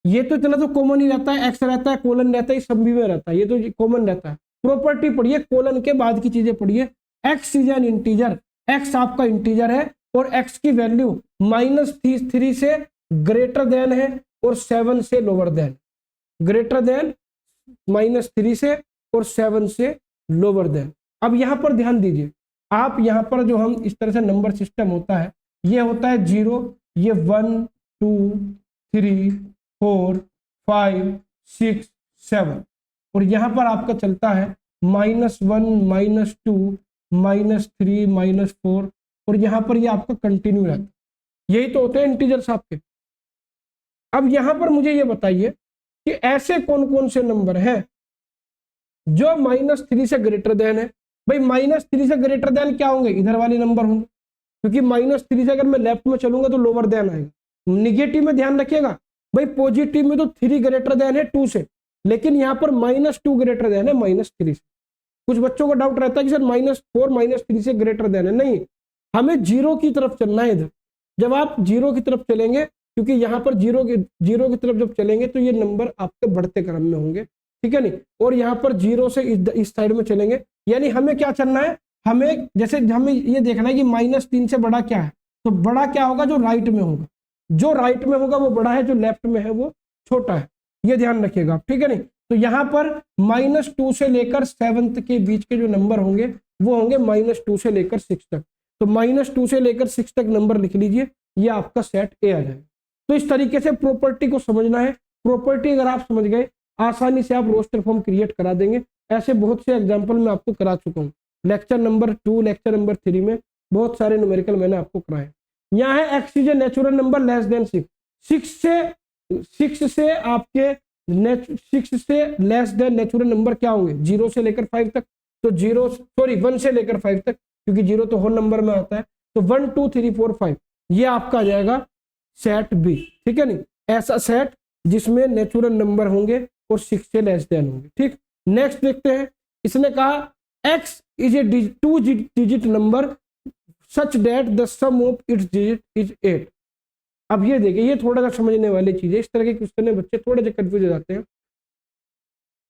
ये तो इतना तो कॉमन ही रहता है, एक्स रहता है, कोलन रहता है, ये सब भी में रहता है, ये तो कॉमन रहता है। प्रॉपर्टी पढ़िए, कोलन के बाद की चीजें पढ़िए। X is N integer, x आपका इंटीजर है और एक्स की वैल्यू -3 से ग्रेटर देन है और 7 से लोअर देन, ग्रेटर देन -3 से और 7 से लोअर देन। अब यहां पर ध्यान दीजिए, आप यहां पर जो हम इस तरह से नंबर सिस्टम होता है, ये होता है 0, ये 1 2 3 4 5 6 7, और यहां पर आपका चलता है -1 -2 -3 -4, और यहां पर ये आपका कंटिन्यू रहता है। यही तो होते हैं इंटीजर्स आपके। अब यहां पर मुझे ये बताइए कि ऐसे कौन कौन से नंबर हैं जो -3 से ग्रेटर देन है। भाई -3 से ग्रेटर देन क्या होंगे, इधर वाले नंबर होंगे, क्योंकि -3 से अगर मैं लेफ्ट में चलूंगा तो लोअर देन आएगा। निगेटिव में ध्यान रखिएगा, भाई पॉजिटिव में तो 3 ग्रेटर देन है 2 से, लेकिन यहाँ पर -2 ग्रेटर देन है -3 से। कुछ बच्चों को डाउट रहता है कि सर -4 -3 से ग्रेटर देन है, नहीं, हमें 0 की तरफ चलना है इधर। जब आप 0 की तरफ चलेंगे, क्योंकि यहाँ पर 0 की तरफ जब चलेंगे तो ये नंबर आपके बढ़ते क्रम में होंगे, ठीक है नहीं, और यहाँ पर 0 से इस साइड में चलेंगे, यानी हमें क्या चलना है, हमें जैसे हमें ये देखना है कि -3 से बड़ा क्या है, तो बड़ा क्या होगा, जो राइट में होगा, जो राइट में होगा वो बड़ा है, जो लेफ्ट में है वो छोटा है, ये ध्यान रखिएगा, ठीक है नहीं। तो यहाँ पर -2 से लेकर 7 के बीच के जो नंबर होंगे वो होंगे -2 से लेकर 6 तक। तो -2 से लेकर 6 तक नंबर लिख लीजिए, ये आपका सेट ए आ जाएगा। तो इस तरीके से प्रॉपर्टी को समझना है। प्रॉपर्टी अगर आप समझ गए, आसानी से आप रोस्टर फॉर्म क्रिएट करा देंगे। ऐसे बहुत से एग्जाम्पल मैं आपको करा चुका हूँ, लेक्चर नंबर 2, लेक्चर नंबर 3 में बहुत सारे न्यूमेरिकल मैंने आपको कराए। यहाँ है x is a natural number less then 6, 6 से आपके 6 से लेस देन नेचुरल नंबर क्या होंगे, 0 से लेकर 5 तक, तो 1 से लेकर 5 तक, क्योंकि 0 तो होल नंबर में आता है, तो 1 2 3 4 5 ये आपका आ जाएगा सेट बी, ठीक है नहीं, ऐसा सेट जिसमें नेचुरल नंबर होंगे और 6 से लेस देन होंगे, ठीक। नेक्स्ट देखते हैं, इसने कहा x is a 2 digit number such that the sum of its digit is 8। अब ये देखिए, ये थोड़ा सा समझने वाली चीज है, इस तरह के क्वेश्चन में बच्चे थोड़े से कंफ्यूज हो जाते हैं।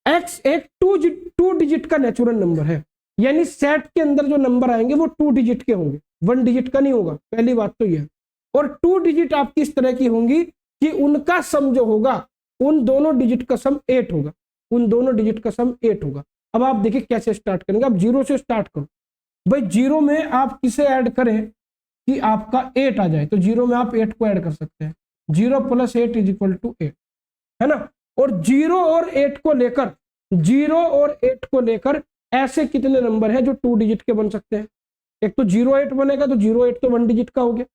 एक्स एक 2 डिजिट का नेचुरल नंबर है, यानी सेट के अंदर जो नंबर आएंगे वो 2 डिजिट के होंगे, 1 डिजिट का नहीं होगा, पहली बात तो यह। और 2 डिजिट आपकी इस तरह की होंगी कि उनका सम जो होगा, उन दोनों डिजिट का सम 8 होगा, उन दोनों डिजिट का सम 8 होगा। अब आप देखिए कैसे स्टार्ट करेंगे, आप 0 से स्टार्ट करो। भाई 0 में आप किसे ऐड करें कि आपका 8 आ जाए, तो 0 में आप 8 को ऐड कर सकते हैं, 0 + 8 = 8, है ना। और 0 और 8 को लेकर, 0 और 8 को लेकर ऐसे कितने नंबर हैं जो 2 डिजिट के बन सकते हैं। एक तो 08 बनेगा, तो 08 तो 1 डिजिट का हो गया।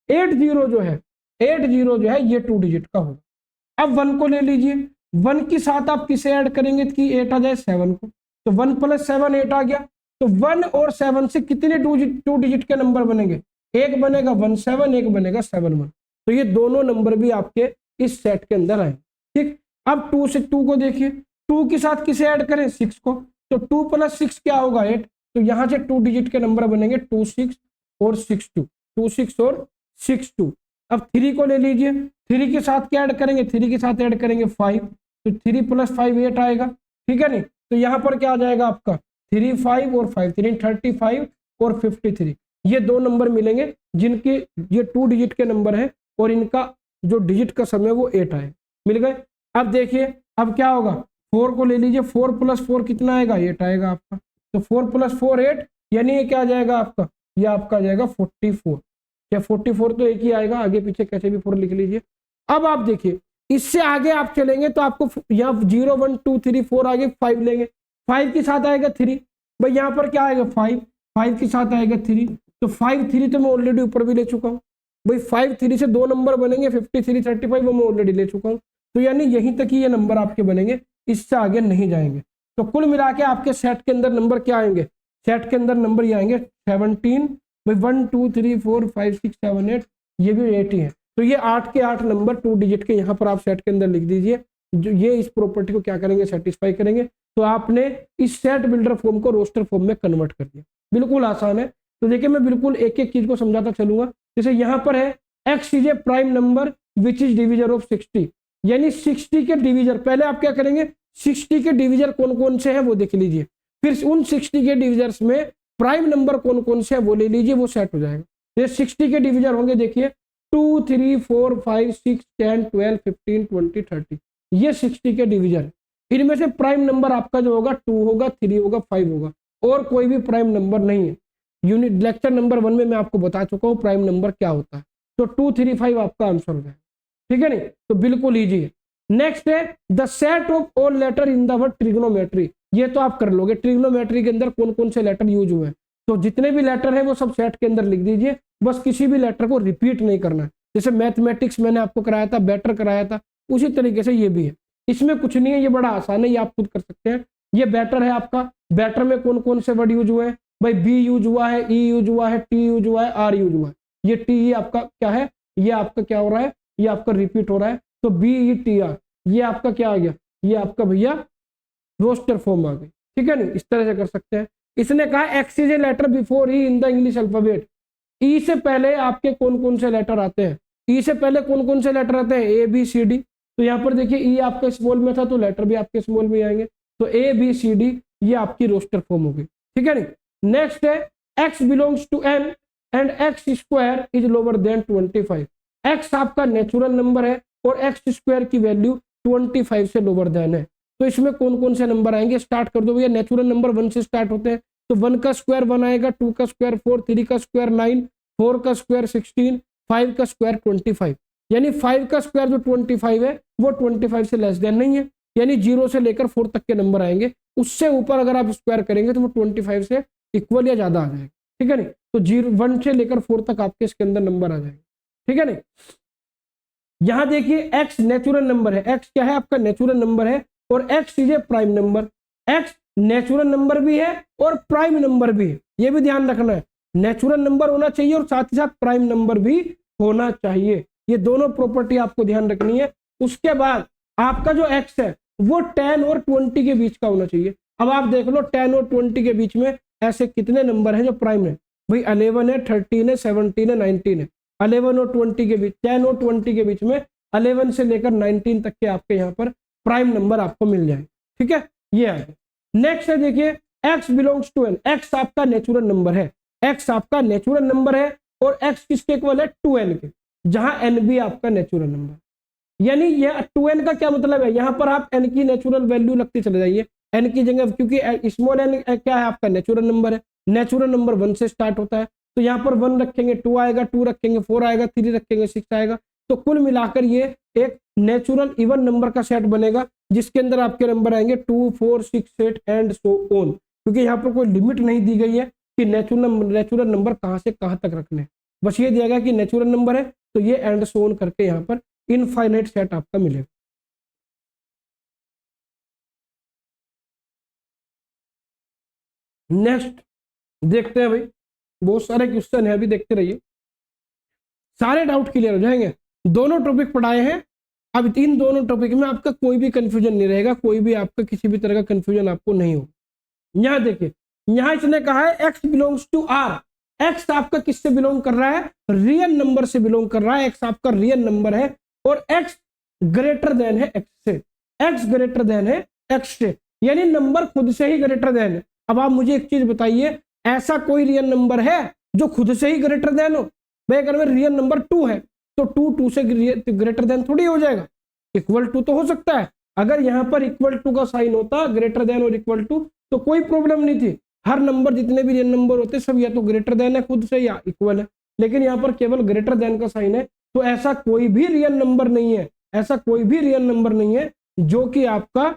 80 जो है, 80 जो है ये 2 डिजिट का होगा। अब 1 को ले लीजिए, 1 के साथ आप किसे ऐड करेंगे कि 8 आ जाए, 7 को, तो 1 + 7 8 आ गया। तो 1 और 7 से कितने 2 डिजिट के नंबर बनेंगे, एक बनेगा 1 7, एक बनेगा 7 1, तो ये दोनों नंबर भी आपके इस सेट के अंदर आए, ठीक। अब 2 से 2 को देखिए, 2 के साथ किसे ऐड करें, 6 को, तो 2 + 6 क्या होगा, 8, तो यहां से 2 डिजिट के नंबर बनेंगे 2 6 और 6 2, 2 6 और 6 2। अब 3 को ले लीजिए, 3 के साथ क्या ऐड करेंगे, 3 के साथ ऐड करेंगे 5, तो 3 + 5 8 आएगा, ठीक है नहीं। तो यहाँ पर क्या आ जाएगा आपका 3 5 और 5 3 35 और 53, ये दो नंबर मिलेंगे जिनके ये 2 डिजिट के नंबर है और इनका जो डिजिट का सम है वो 8 आए, मिल गए। अब देखिए अब क्या होगा, 4 को ले लीजिए, 4 + 4 कितना आएगा, 8 आएगा आपका, तो 4 + 4 8, यानी ये क्या आ जाएगा आपका, ये आपका आ जाएगा 44, या 44 तो एक ही आएगा, आगे पीछे कैसे भी 4 लिख लीजिए। अब आप देखिए इससे आगे आप चलेंगे तो आपको यहाँ 0 1 2 3 4 आगे 5 लेंगे, 5 के साथ आएगा 3, भाई यहाँ पर क्या आएगा 5, 5 के साथ आएगा 3, तो 5 3 तो मैं ऑलरेडी ऊपर भी ले चुका हूँ भाई, 5 3 से 2 नंबर बनेंगे 53 35, वो मैं ऑलरेडी ले चुका हूँ, तो यानी यहीं तक ही ये नंबर आपके बनेंगे, इससे आगे नहीं जाएंगे। तो कुल मिला के आपके सेट के अंदर नंबर क्या आएंगे, सेट के अंदर नंबर ये आएंगे 17, भाई 1 2 3 4 5 6 7 8, ये भी 8 ही है, तो ये 8 के 8 नंबर 2 डिजिट के यहाँ पर आप सेट के अंदर लिख दीजिए, जो ये इस प्रॉपर्टी को क्या करेंगे, सेटिस्फाई करेंगे। तो आपने इस सेट बिल्डर फॉर्म को रोस्टर फॉर्म में कन्वर्ट कर दिया, बिल्कुल आसान है। तो देखिए मैं बिल्कुल एक एक चीज को समझाता चलूंगा। जैसे यहाँ पर है x is A prime number which is divisor of 60, यानी 60 के डिविजर, पहले आप क्या करेंगे 60 के डिविजर कौन कौन से हैं वो देख लीजिए, फिर उन 60 के डिविजर्स में प्राइम नंबर कौन कौन से है वो ले लीजिए, वो सेट हो जाएगा। ये 60 के डिविजर होंगे देखिए 2 3 4 5 6 10 12 15 20 30, ये 60 के डिविजर है। इनमें से प्राइम नंबर आपका जो होगा 2 होगा, 3 होगा, 5 होगा, और कोई भी प्राइम नंबर नहीं है। यूनिट लेक्चर नंबर 1 में मैं आपको बता चुका हूँ प्राइम नंबर क्या होता है। तो 2 3 5 आपका आंसर हो जाएगा, ठीक है नहीं, तो बिल्कुल इजी है। नेक्स्ट है the set of all letter in the word trigonometry, ये तो आप कर लोगे, ट्रिग्नोमेट्री के अंदर कौन कौन से लेटर यूज हुए हैं, तो जितने भी लेटर है वो सब सेट के अंदर लिख दीजिए, बस किसी भी लेटर को रिपीट नहीं करना है। जैसे मैथमेटिक्स मैंने आपको कराया था, बेटर कराया था, उसी तरीके से ये भी है, इसमें कुछ नहीं है, ये बड़ा आसान है, ये आप खुद कर सकते हैं। ये बेटर है आपका, बेटर में कौन कौन से वर्ड यूज हुए हैं भाई, बी यूज हुआ है, ई यूज हुआ है, टी यूज हुआ है, आर यूज हुआ है। ये टी ये आपका क्या है, ये आपका क्या हो रहा है, ये आपका रिपीट हो रहा है, तो बी ई टी आर ये आपका क्या आ गया, ये आपका भैया रोस्टर फॉर्म आ गई, ठीक है नहीं, इस तरह से कर सकते हैं। इसने कहा x is a letter before E in the English alphabet, E से पहले आपके कौन कौन से लेटर आते हैं, ई से पहले कौन कौन से लेटर आते हैं, ए बी सी डी, तो यहाँ पर देखिए ई आपका स्मॉल में था तो लेटर भी आपके स्मॉल में आएंगे, तो ए बी सी डी ये आपकी रोस्टर फॉर्म होगी, ठीक है नहीं। नेक्स्ट है x belongs to N and x square is lower than 25, x आपका नेचुरल नंबर है और एक्स स्क्वायर की वैल्यू 25 से लोअर देन है, तो इसमें कौन कौन से नंबर आएंगे, स्टार्ट कर दो भैया। नेचुरल नंबर 1 से स्टार्ट होते हैं, तो 1 का स्क्वायर 1 आएगा, 2 का स्क्वायर 4, 3 का स्क्वायर 9, 4 का स्क्वायर 16, 5 का स्क्वायर 25, यानी 5 का स्क्वायर जो 25 है वो 25 से लेस देन नहीं है, यानी 0 से लेकर 4 तक के नंबर आएंगे, उससे ऊपर अगर आप स्क्वायर करेंगे तो वो 25 से इक्वल या ज्यादा आ जाएगा, ठीक है नहीं, तो 1 से लेकर 4 तक आपके इसके अंदर नंबर आ जाएंगे, ठीक है नहीं। यहां देखिए x नेचुरल नंबर है, x क्या है आपका नेचुरल नंबर है, और x is A prime number, x natural number भी है और प्राइम नंबर भी है, ये भी ध्यान रखना है, नेचुरल नंबर होना चाहिए और साथ ही साथ प्राइम नंबर भी होना चाहिए, ये दोनों प्रॉपर्टी आपको ध्यान रखनी है। उसके बाद आपका जो x है वो 10 और 20 के बीच का होना चाहिए। अब आप देख लो 10 और 20 के बीच में ऐसे कितने नंबर हैं जो प्राइम है भाई, 11 है, 13 है, 17 है, 19 है, 11 और 20 के बीच, 10 और 20 के बीच में 11 से लेकर 19 तक के आपके यहाँ पर प्राइम नंबर आपको मिल जाए, ठीक है, ये है। नेक्स्ट है देखिए x belongs to n, x आपका नेचुरल नंबर है, x आपका नेचुरल नंबर है और x किसके इक्वल है 2n के, जहां n भी आपका नेचुरल नंबर, यानी ये 2n का क्या मतलब है, यहाँ पर आप n की नेचुरल वैल्यू लगते चले जाइए, n की जगह, क्योंकि स्मॉल n क्या है आपका नेचुरल नंबर है, नेचुरल नंबर 1 से स्टार्ट होता है, तो यहाँ पर 1 रखेंगे, 2 आएगा, 2 रखेंगे, 4 आएगा, 3 रखेंगे, 6 आएगा, तो कुल मिलाकर ये एक नेचुरल इवन नंबर का सेट बनेगा जिसके अंदर आपके नंबर आएंगे 2 4 6 8 एंड सो ऑन, क्योंकि यहाँ पर कोई लिमिट नहीं दी गई है कि नेचुरल नंबर कहाँ से कहाँ तक रखने हैं, बस ये दिया गया कि नेचुरल नंबर है तो ये एंड सो ऑन करके यहाँ पर इनफाइनाइट सेट आपका मिलेगा। नेक्स्ट देखते हैं भाई, बहुत सारे क्वेश्चन है, अभी देखते रहिए, सारे डाउट क्लियर हो जाएंगे। दोनों टॉपिक पढ़ाए हैं, अब इन दोनों टॉपिक में आपका कोई भी कंफ्यूजन नहीं रहेगा, कोई भी आपका किसी भी तरह का कंफ्यूजन आपको नहीं हो। यहाँ देखिए, यहाँ इसने कहा है x belongs to r, x आपका किससे बिलोंग कर रहा है, रियल नंबर से बिलोंग कर रहा है, x आपका रियल नंबर है और x ग्रेटर देन है x से, x ग्रेटर देन है x से, यानी नंबर खुद से ही ग्रेटर देन है। अब आप मुझे एक चीज बताइए, ऐसा कोई रियल नंबर है जो खुद से ही ग्रेटर देन हो भाई, अगर मैं रियल नंबर 2 है तो 2 से ग्रेटर देन थोड़ी हो जाएगा, इक्वल टू तो हो सकता है, अगर यहाँ पर इक्वल टू का साइन होता ग्रेटर देन और इक्वल टू तो कोई प्रॉब्लम नहीं थी, हर नंबर जितने भी रियल नंबर होते सब या तो ग्रेटर देन है खुद से या इक्वल है, लेकिन यहाँ पर केवल ग्रेटर देन का साइन है, तो ऐसा कोई भी रियल नंबर नहीं है, ऐसा कोई भी रियल नंबर नहीं है जो कि आपका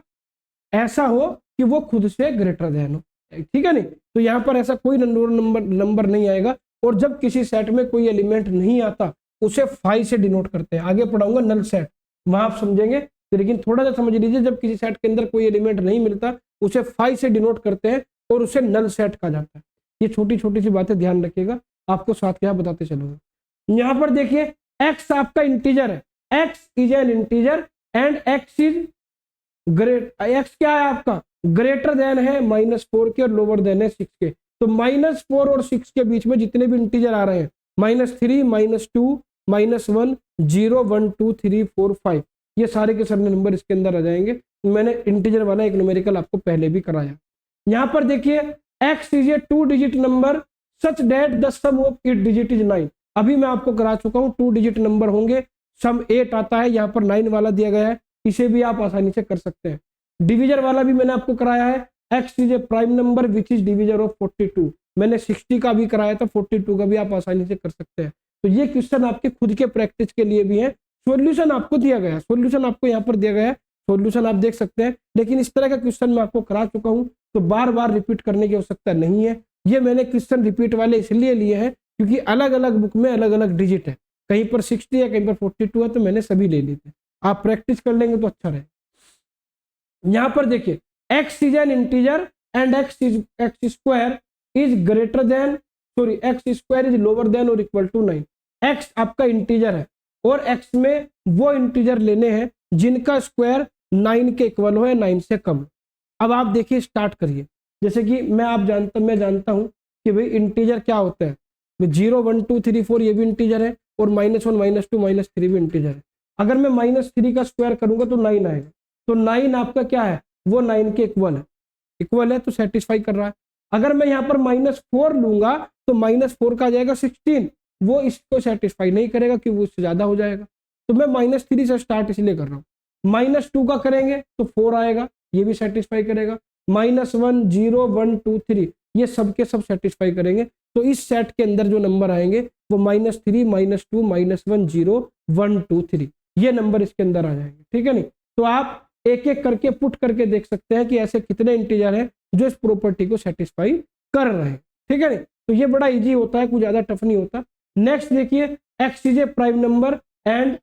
ऐसा हो कि वो खुद से ग्रेटर देन हो, ठीक है नहीं, तो यहाँ पर ऐसा कोई नंबर नहीं आएगा। और जब किसी सेट में कोई एलिमेंट नहीं आता उसे 5 से डिनोट करते हैं, आगे पढ़ाऊंगा नल सेट, वहां आप समझेंगे, लेकिन थोड़ा सा समझ लीजिए, जब किसी सेट के अंदर कोई एलिमेंट नहीं मिलता उसे 5 से डिनोट करते हैं और उसे नल सेट कहा जाता है। ये छोटी छोटी सी बातें ध्यान रखिएगा, आपको साथ क्या बताते चलूंगा। यहाँ पर देखिए x आपका इंटीजर है, x is an integer and x is great, x क्या है आपका ग्रेटर देन है -4 के और लोअर देन है 6 के, तो -4 और 6 के बीच में जितने भी इंटीजर आ रहे हैं, -3, -2, -1, 0, 1, 2, 3, 4, 5, ये सारे के सारे नंबर इसके अंदर आ जाएंगे। मैंने इंटीजर वाला एक न्यूमेरिकल आपको पहले भी कराया। यहाँ पर देखिए x is a 2 digit number such that the sum of it digit is 9। अभी मैं आपको करा चुका हूँ, 2 डिजिट नंबर होंगे, सम 8 आता है, यहाँ पर 9 वाला दिया गया है, इसे भी आप आसानी से कर सकते हैं। डिविजर वाला भी मैंने आपको कराया है, x is A prime number which is divisor of 42। मैंने 60 का भी कराया था, 42 का भी आप आसानी से कर सकते हैं। तो ये क्वेश्चन आपके खुद के प्रैक्टिस के लिए भी है। सॉल्यूशन आपको दिया गया है, सॉल्यूशन आपको यहाँ पर दिया गया है, सॉल्यूशन आप देख सकते हैं। लेकिन इस तरह का क्वेश्चन मैं आपको करा चुका हूँ, तो बार बार रिपीट करने की आवश्यकता नहीं है। ये मैंने क्वेश्चन रिपीट वाले इसलिए लिए हैं क्योंकि अलग अलग बुक में अलग अलग डिजिट है, कहीं पर 60 है, कहीं पर 42 है, तो मैंने सभी ले लिए थे। आप प्रैक्टिस कर लेंगे तो अच्छा रहे। यहाँ पर देखिए x is an integer and x square is greater then x square is lower than और इक्वल टू 9। x आपका इंटीजर है और x में वो इंटीजर लेने हैं जिनका स्क्वायर 9 के इक्वल हो या 9 से कम। अब आप देखिए स्टार्ट करिए। जैसे कि मैं जानता हूं कि भाई इंटीजर क्या होता है, 0, 1, 2, 3, 4 ये भी इंटीजर है और -1, -2, -3 भी इंटीजर है। अगर मैं -3 का स्क्वायर करूंगा तो 9 आएगा। तो 9 आपका क्या है, वो 9 के इक्वल है, तो सेटिस्फाई कर रहा है। अगर मैं यहाँ पर -4 लूंगा तो -4 का आ जाएगा 16, वो इसको सेटिस्फाई नहीं करेगा क्योंकि वो उससे ज्यादा हो जाएगा। तो मैं -3 से स्टार्ट इसलिए कर रहा हूँ। -2 का करेंगे तो 4 आएगा, ये भी सेटिस्फाई करेगा। -1, 0, 1, 2, 3 ये सब के सब सेटिस्फाई करेंगे। तो इस सेट के अंदर जो नंबर आएंगे वो -3, -2, -1, 0, 1, 2, 3 ये नंबर इसके अंदर आ जाएंगे। ठीक है नहीं, तो आप एक एक करके पुट करके देख सकते हैं कि ऐसे कितने इंटीजर हैं जो इस प्रॉपर्टी को सेटिस्फाई कर रहे हैं। ठीक है नहीं, तो ये बड़ा इजी होता है, कुछ ज्यादा टफ नहीं होता। नेक्स्ट देखिए x is A prime number and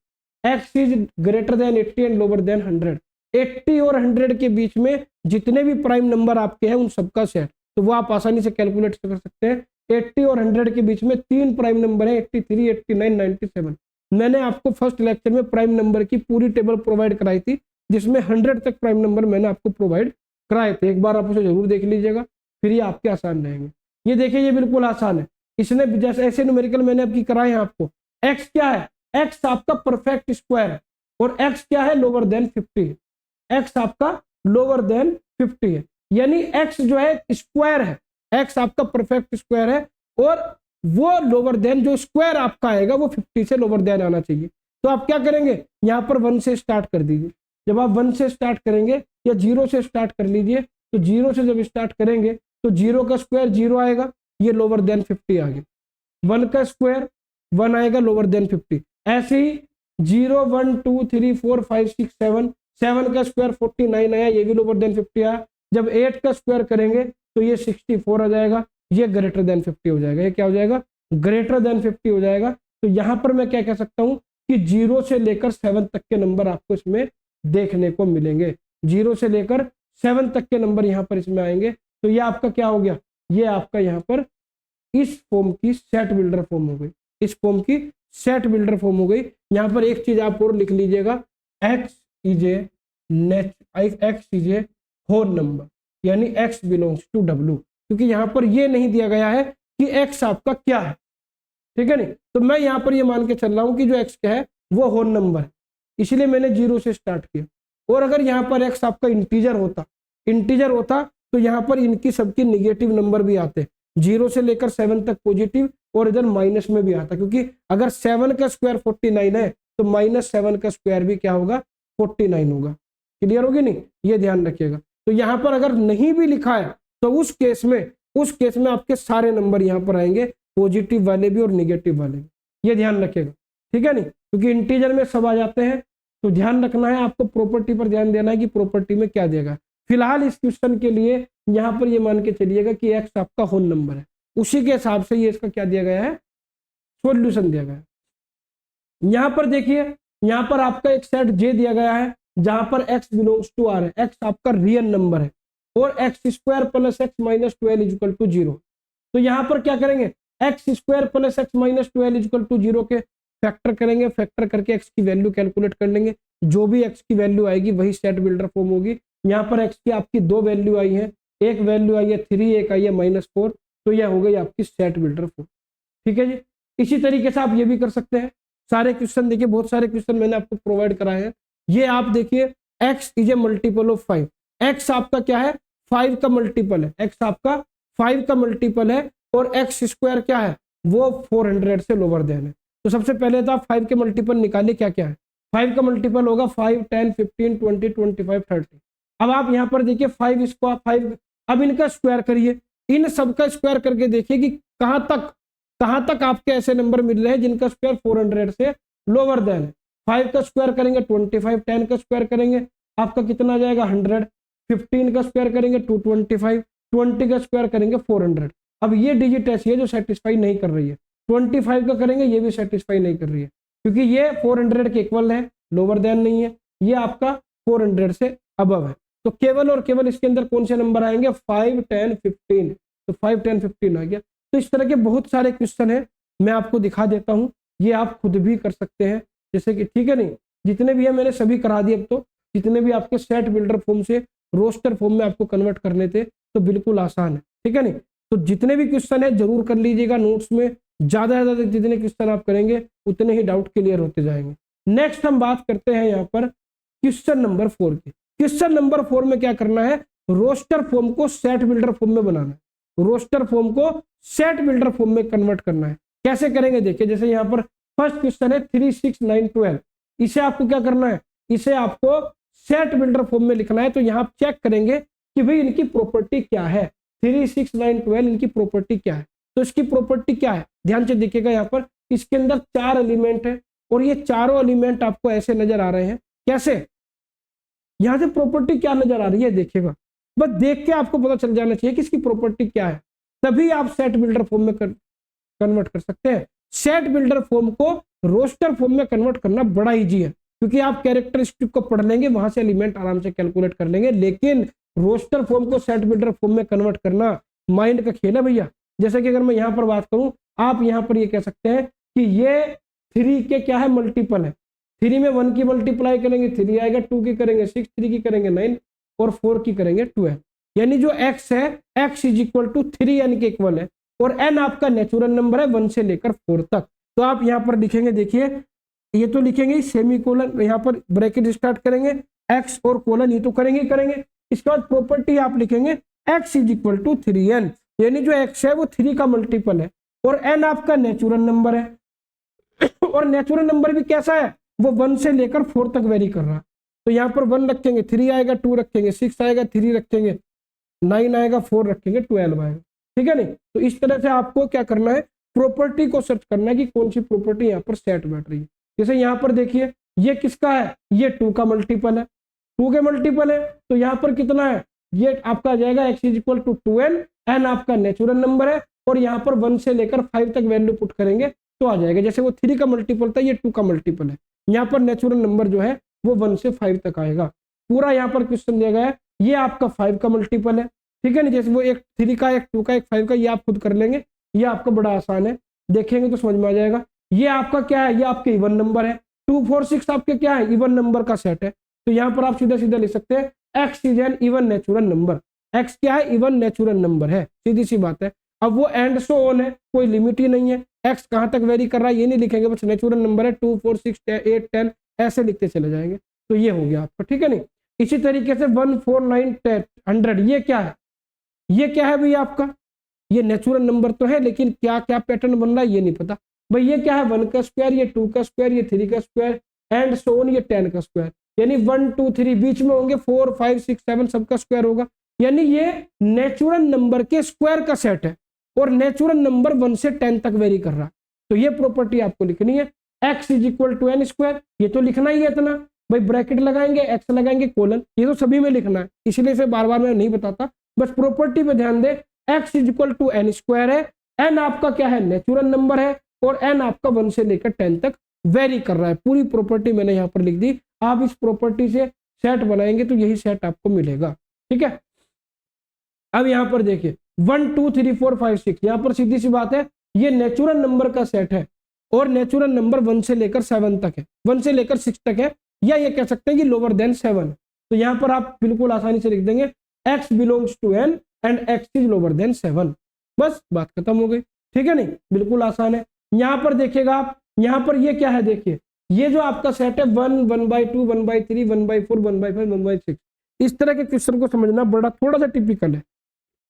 x is greater then 80 and lower then 100। 80 और 100 के बीच में जितने भी प्राइम नंबर आपके हैं उन सबका सेट, तो वो आप आसानी से कैलकुलेट कर सकते हैं। 80 और 100 के बीच में 3 प्राइम नंबर है, 83, 89, 97। मैंने आपको फर्स्ट लेक्चर में प्राइम नंबर की पूरी टेबल प्रोवाइड कराई थी, जिसमें 100 तक प्राइम नंबर मैंने आपको प्रोवाइड कराए थे। एक बार आप उसे जरूर देख लीजिएगा, फिर ये आपके आसान रहेंगे। ये देखिए ये बिल्कुल आसान है, इसने जैसे ऐसे न्यूमेरिकल मैंने आपकी कराए हैं आपको। x क्या है, x आपका परफेक्ट स्क्वायर है और x क्या है, लोअर देन 50 है। x आपका लोअर देन 50 है, यानी x जो है स्क्वायर है, x आपका परफेक्ट स्क्वायर है और वो लोअर देन जो स्क्वायर आपका आएगा वो 50 से लोअर देन आना चाहिए। तो आप क्या करेंगे, यहाँ पर 1 से स्टार्ट कर दीजिए। जब आप 1 से स्टार्ट करेंगे या 0 से स्टार्ट कर लीजिए, तो 0 से जब स्टार्ट करेंगे तो 0 का स्क्वायर 0 आएगा, ये लोअर देन 50 आ गया। 1 का स्क्वायर 1 आएगा, लोअर देन 50। ऐसे ही 0, 1, 2, 3, 4, 5, 6, 7 का स्क्वायर 49 आया, ये भी लोअर देन 50 आया। जब 8 का स्क्वायर करेंगे तो ये 64 आ जाएगा, ये ग्रेटर देन 50 हो जाएगा। ये क्या हो जाएगा, ग्रेटर देन 50 हो जाएगा। तो यहाँ पर मैं क्या कह सकता हूँ कि 0 से लेकर 7 तक के नंबर आपको इसमें देखने को मिलेंगे। 0 से लेकर 7 तक के नंबर यहाँ पर इसमें आएंगे। तो ये आपका क्या हो गया, ये आपका यहाँ पर इस फॉर्म की सेट बिल्डर फॉर्म हो गई, इस फॉर्म की सेट बिल्डर फॉर्म हो गई। यहाँ पर एक चीज आप और लिख लीजिएगा, x is a whole number, यानी x बिलोंग्स टू w, क्योंकि यहाँ पर ये नहीं दिया गया है कि x आपका क्या है। ठीक है नहीं, तो मैं यहाँ पर ये मान के चल रहा हूँ कि जो x क्या है वो होल नंबर है, इसलिए मैंने 0 से स्टार्ट किया। और अगर यहाँ पर x आपका इंटीजर होता तो यहाँ पर इनकी सबकी निगेटिव नंबर भी आते, 0 से लेकर 7 तक पॉजिटिव और इधर माइनस में भी आता, क्योंकि अगर 7 का स्क्वायर 49 है तो -7 का स्क्वायर भी क्या होगा, 49 होगा। क्लियर होगी नहीं, ये ध्यान रखिएगा। तो यहाँ पर अगर नहीं भी लिखा है तो उस केस में आपके सारे नंबर यहाँ पर आएंगे, पॉजिटिव वाले भी और निगेटिव वाले भी, ये ध्यान रखिएगा। ठीक है नहीं, क्योंकि इंटीजर में सब आ जाते हैं, तो ध्यान रखना है आपको, प्रॉपर्टी पर ध्यान देना है कि प्रॉपर्टी में क्या देगा। फिलहाल इस क्वेश्चन के लिए यहाँ पर ये मान के चलिएगा कि x आपका होल नंबर है, उसी के हिसाब से ये इसका क्या दिया गया है, सॉल्यूशन दिया गया है। यहाँ पर देखिए, यहाँ पर आपका एक सेट J दिया गया है जहां पर x बिलोंग्स टू R है, x आपका रियल नंबर है और x square plus x minus 12 equal to 0। तो यहाँ पर क्या करेंगे, x square plus x minus 12 equal to 0 के फैक्टर करेंगे, फैक्टर करके x की वैल्यू कैलकुलेट कर लेंगे। जो भी x की वैल्यू आएगी वही सेट बिल्डर फॉर्म होगी। यहाँ पर x की आपकी 2 वैल्यू आई है, एक वैल्यू आई है 3, एक आई है -4, तो यह हो गई आपकी सेट बिल्डर फॉर्म। ठीक है जी। इसी तरीके से आप ये भी कर सकते हैं। सारे क्वेश्चन देखिए, बहुत सारे क्वेश्चन मैंने आपको प्रोवाइड कराए हैं। ये आप देखिए, x is A multiple of 5। x आपका क्या है, 5 का मल्टीपल है। x आपका 5 का मल्टीपल है और x स्क्वायर क्या है, वो 400 से लोअर देन है। तो सबसे पहले तो आप 5 के मल्टीपल निकालिए, क्या क्या है। 5 का मल्टीपल होगा 5, 10, 15, 20, 25, 30। अब आप यहाँ पर देखिए 5 इसको आप 5, अब इनका स्क्वायर करिए, इन सबका स्क्वायर करके देखिए कि कहां तक आपके ऐसे नंबर मिल रहे हैं जिनका स्क्वायर 400 से लोअर देन है। 5 का स्क्वायर करेंगे 25, 10 का स्क्वायर करेंगे आपका कितना आ जाएगा 100, 15 का स्क्वायर करेंगे 225, 20 का स्क्वायर करेंगे 400। अब ये डिजिट ऐसी है जो सेटिस्फाई नहीं कर रही है। 25 का करेंगे, ये भी सेटिस्फाई नहीं कर रही है, क्योंकि ये 400 के इक्वल है, लोअर देन नहीं है, ये आपका 400 से अबव है। तो केवल और केवल इसके अंदर कौन से नंबर आएंगे, 5, 10, 15। तो 5, 10, 15 आ गया। तो इस तरह के बहुत सारे क्वेश्चन हैं, मैं आपको दिखा देता हूं, ये आप खुद भी कर सकते हैं। जैसे कि ठीक है नहीं, जितने भी है मैंने सभी करा दिए। अब तो जितने भी आपके सेट बिल्डर फॉर्म से रोस्टर फॉर्म में आपको कन्वर्ट करने थे, तो बिल्कुल आसान है। ठीक है नहीं, तो जितने भी क्वेश्चन है जरूर कर लीजिएगा नोट्स में। ज्यादा से ज्यादा जितने क्वेश्चन आप करेंगे उतने ही डाउट क्लियर होते जाएंगे। नेक्स्ट हम बात करते हैं यहाँ पर क्वेश्चन नंबर 4 की। क्वेश्चन नंबर 4 में क्या करना है, रोस्टर फॉर्म को सेट बिल्डर फॉर्म में बनाना है। रोस्टर फॉर्म को सेट बिल्डर फॉर्म में कन्वर्ट करना है। कैसे करेंगे देखिए, जैसे यहाँ पर फर्स्ट क्वेश्चन है 3, 6, 9, 12। इसे आपको क्या करना है, इसे आपको सेट बिल्डर फॉर्म में लिखना है। तो यहाँ आप चेक करेंगे कि भाई इनकी प्रॉपर्टी क्या है, 3, 6, 9, 12 इनकी प्रॉपर्टी क्या है। तो इसकी प्रॉपर्टी क्या है, ध्यान से देखिएगा। यहाँ पर इसके अंदर 4 एलिमेंट है और ये चारों एलिमेंट आपको ऐसे नजर आ रहे हैं। कैसे, यहाँ से प्रॉपर्टी क्या नजर आ रही है देखिएगा, बस देख के आपको पता चल जाना चाहिए कि इसकी प्रॉपर्टी क्या है, तभी आप सेट बिल्डर फॉर्म में कन्वर्ट कर सकते हैं। सेट बिल्डर फॉर्म को रोस्टर फॉर्म में कन्वर्ट करना बड़ा इजी है, क्योंकि आप कैरेक्टरिस्टिक को पढ़ लेंगे, वहां से एलिमेंट आराम से कैलकुलेट कर लेंगे। लेकिन रोस्टर फॉर्म को सेट बिल्डर फॉर्म में कन्वर्ट करना माइंड का खेल है भैया। जैसे कि अगर मैं यहाँ पर बात करूं, आप यहाँ पर ये कह सकते हैं कि ये 3 के क्या है, मल्टीपल है। 3 में 1 की मल्टीप्लाई करेंगे 3 आएगा, 2 की करेंगे 6, 3 की करेंगे 9 और 4 की करेंगे 12। यानी जो x है, x is equal to 3n के इक्वल है और n आपका नेचुरल नंबर है 1 से लेकर 4 तक। तो आप यहाँ पर लिखेंगे, देखिए ये तो लिखेंगे सेमी कोलन, यहाँ पर ब्रैकेट स्टार्ट करेंगे, x और कोलन ये तो करेंगे। इसके बाद प्रॉपर्टी आप लिखेंगे x is equal to 3n, यानी जो x है वो 3 का मल्टीपल है और n आपका नेचुरल नंबर है। और नेचुरल नंबर भी कैसा है, वो 1 से लेकर 4 तक वेरी कर रहा है। तो यहाँ पर 1 रखेंगे, 3 आएगा, 2 रखेंगे, 6 आएगा, 3 रखेंगे, 9 आएगा, 4 रखेंगे, 12 आएगा। ठीक है नहीं, तो इस तरह से आपको क्या करना है, प्रॉपर्टी को सर्च करना है कि कौन सी प्रॉपर्टी यहाँ पर सेट बैठ रही है। जैसे यहाँ पर देखिए ये किसका है, ये 2 का मल्टीपल है, 2 के मल्टीपल है। तो यहाँ पर कितना है, ये आपका आ जाएगा x is equal to 2n, n आपका नेचुरल नंबर है और यहाँ पर 1 से लेकर 5 तक वैल्यू पुट करेंगे तो आ जाएगा। जैसे वो 3 का मल्टीपल था, ये 2 का मल्टीपल है। यहाँ पर नेचुरल नंबर जो है वो 1 से 5 तक आएगा। पूरा यहाँ पर क्वेश्चन दिया गया है, ये आपका 5 का मल्टीपल है। ठीक है ना, जैसे वो एक 3 का, एक 2 का, एक 5 का, ये आप खुद कर लेंगे, ये आपका बड़ा आसान है, देखेंगे तो समझ में आ जाएगा। ये आपका क्या है, ये आपके इवन नंबर है। 2, 4, 6 आपके क्या है, इवन नंबर का सेट है। तो यहाँ पर आप सीधा सीधा लिख सकते हैं x is an even natural number. x क्या है, इवन नेचुरल नंबर है, सीधी सी बात है। अब वो एंड सो ऑन है, कोई लिमिट ही नहीं है, x कहाँ तक वेरी कर रहा है ये नहीं लिखेंगे, बस नेचुरल नंबर है। 2, 4, 6, 8, 10 ऐसे लिखते चले जाएंगे। तो ये हो गया आपका। ठीक है नहीं, इसी तरीके से 1, 4, 9, 10, 100 ये क्या है, ये क्या है भैया आपका, ये नेचुरल नंबर तो है, लेकिन क्या क्या पैटर्न बन रहा है ये नहीं पता भाई। ये क्या है, 1 का स्क्वायर, ये 2 का स्क्वायर, ये 3 का स्क्वायर एंड सो ऑन, ये 10 का स्क्वायर। यानी 1, 2, 3 बीच में होंगे, 4, 5, 6, 7 सबका स्क्वायर होगा। यानी ये नेचुरल नंबर के स्क्वायर का सेट है और नेचुरल नंबर 1 से 10 तक वेरी कर रहा है। तो ये प्रॉपर्टी आपको लिखनी है, x is equal to N square, ये तो लिखना ही है इतना भाई। ब्रैकेट लगाएंगे, x लगाएंगे, कोलन, ये तो सभी में लिखना है, इसलिए इसे बार बार मैं नहीं बताता, बस प्रॉपर्टी पे ध्यान दे। x is equal to N square है, n आपका क्या है, नेचुरल नंबर है और n आपका 1 से लेकर 10 तक वेरी कर रहा है। पूरी प्रॉपर्टी मैंने यहाँ पर लिख दी। आप इस प्रॉपर्टी से सेट बनाएंगे तो यही सेट आपको मिलेगा। ठीक है, अब यहाँ पर देखिए 1, 2, 3, 4, 5, 6, यहाँ पर सीधी सी बात है, ये नेचुरल नंबर का सेट है और नेचुरल नंबर 1 से लेकर 7 तक है, 1 से लेकर 6 तक है, या ये कह सकते हैं कि लोअर देन 7। तो यहाँ पर आप बिल्कुल आसानी से लिख देंगे x belongs to n and x is lower than 7। बस बात खत्म हो गई। ठीक है नहीं, बिल्कुल आसान है। यहाँ पर देखिएगा आप, यहाँ पर ये क्या है, देखिए ये जो आपका सेट है 1, 1/2, 1/3, 1/4, 1/5, 1/6, इस तरह के क्वेश्चन को समझना बड़ा थोड़ा सा टिपिकल है।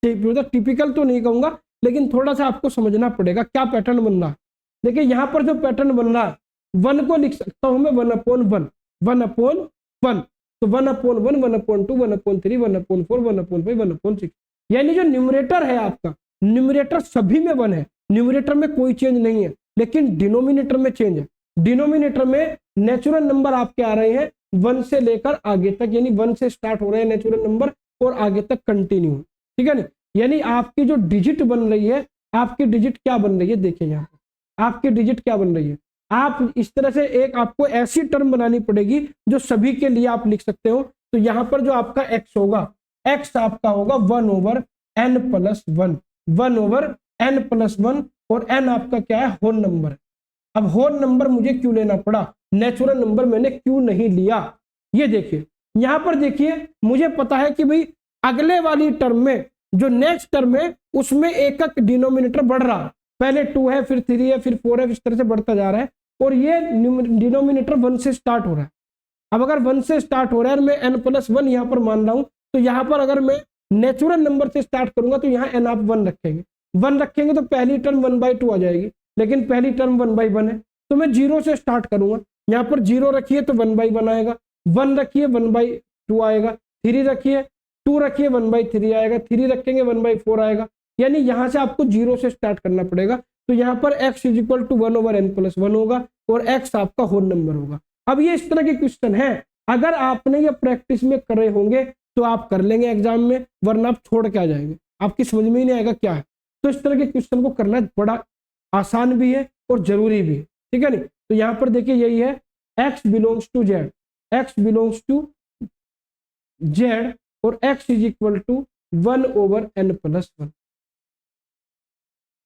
मतलब टिपिकल तो नहीं कहूंगा, लेकिन थोड़ा सा आपको समझना पड़ेगा क्या पैटर्न बन रहा है। देखिए यहाँ पर जो पैटर्न बन रहा है, 1 को लिख सकता हूं मैं 1/1, 1/1, तो 1/1, 1/2, 1/3, 1/4, 1/5, 1/6, यानी जो न्यूमरेटर है आपका, न्यूमरेटर सभी में 1 है, न्यूमरेटर में कोई चेंज नहीं है, लेकिन डिनोमिनेटर में चेंज है। डिनोमिनेटर में नेचुरल नंबर आपके आ रहे हैं 1 से लेकर आगे तक, यानी 1 से स्टार्ट हो रहे हैं नेचुरल नंबर और आगे तक कंटिन्यू। ठीक है ना, यानी आपकी जो डिजिट बन रही है, आपकी डिजिट क्या बन रही है, देखिए यहाँ पर आपकी डिजिट क्या बन रही है। आप इस तरह से एक आपको ऐसी टर्म बनानी पड़ेगी जो सभी के लिए आप लिख सकते हो। तो यहाँ पर जो आपका x होगा, x आपका होगा 1/n+1, 1/n+1, और n आपका क्या है, होल नंबर। अब होल नंबर मुझे क्यों लेना पड़ा, नेचुरल नंबर मैंने क्यों नहीं लिया, ये देखिए यहाँ पर देखिए, मुझे पता है कि भाई अगले वाली टर्म में, जो नेक्स्ट टर्म है, उसमें एक एक डिनोमिनेटर बढ़ रहा है, पहले 2 है, फिर 3 है, फिर 4 है, इस तरह से बढ़ता जा रहा है, और ये डिनोमिनेटर 1 से स्टार्ट हो रहा है। अब अगर 1 से स्टार्ट हो रहा है और मैं n+1 यहाँ पर मान रहा हूं, तो यहाँ पर अगर मैं नेचुरल नंबर से स्टार्ट करूंगा तो यहाँ n आप 1 रखेंगे, 1 रखेंगे तो पहली टर्म 1/2 आ जाएगी, लेकिन पहली टर्म 1/1 है, तो मैं 0 से स्टार्ट करूंगा। यहाँ पर 0 रखिए तो 1/1 आएगा, 1 रखिए 1/2 आएगा, 3 रखिए 2 रखिए 1/3 आएगा, 3 रखेंगे 1/4 आएगा, यानी यहाँ से आपको 0 से स्टार्ट करना पड़ेगा। तो यहाँ पर x = 1/n+1 होगा और x आपका होल नंबर होगा। अब ये इस तरह के क्वेश्चन है, अगर आपने ये प्रैक्टिस में करे होंगे तो आप कर लेंगे एग्जाम में, वरना आप छोड़ के आ जाएंगे, आपकी समझ में ही नहीं आएगा क्या है। तो इस तरह के क्वेश्चन को करना बड़ा आसान भी है और जरूरी भी है। ठीक है नहीं, तो यहाँ पर देखिए यही है, x belongs to z, x belongs to z, और x = 1/n+1,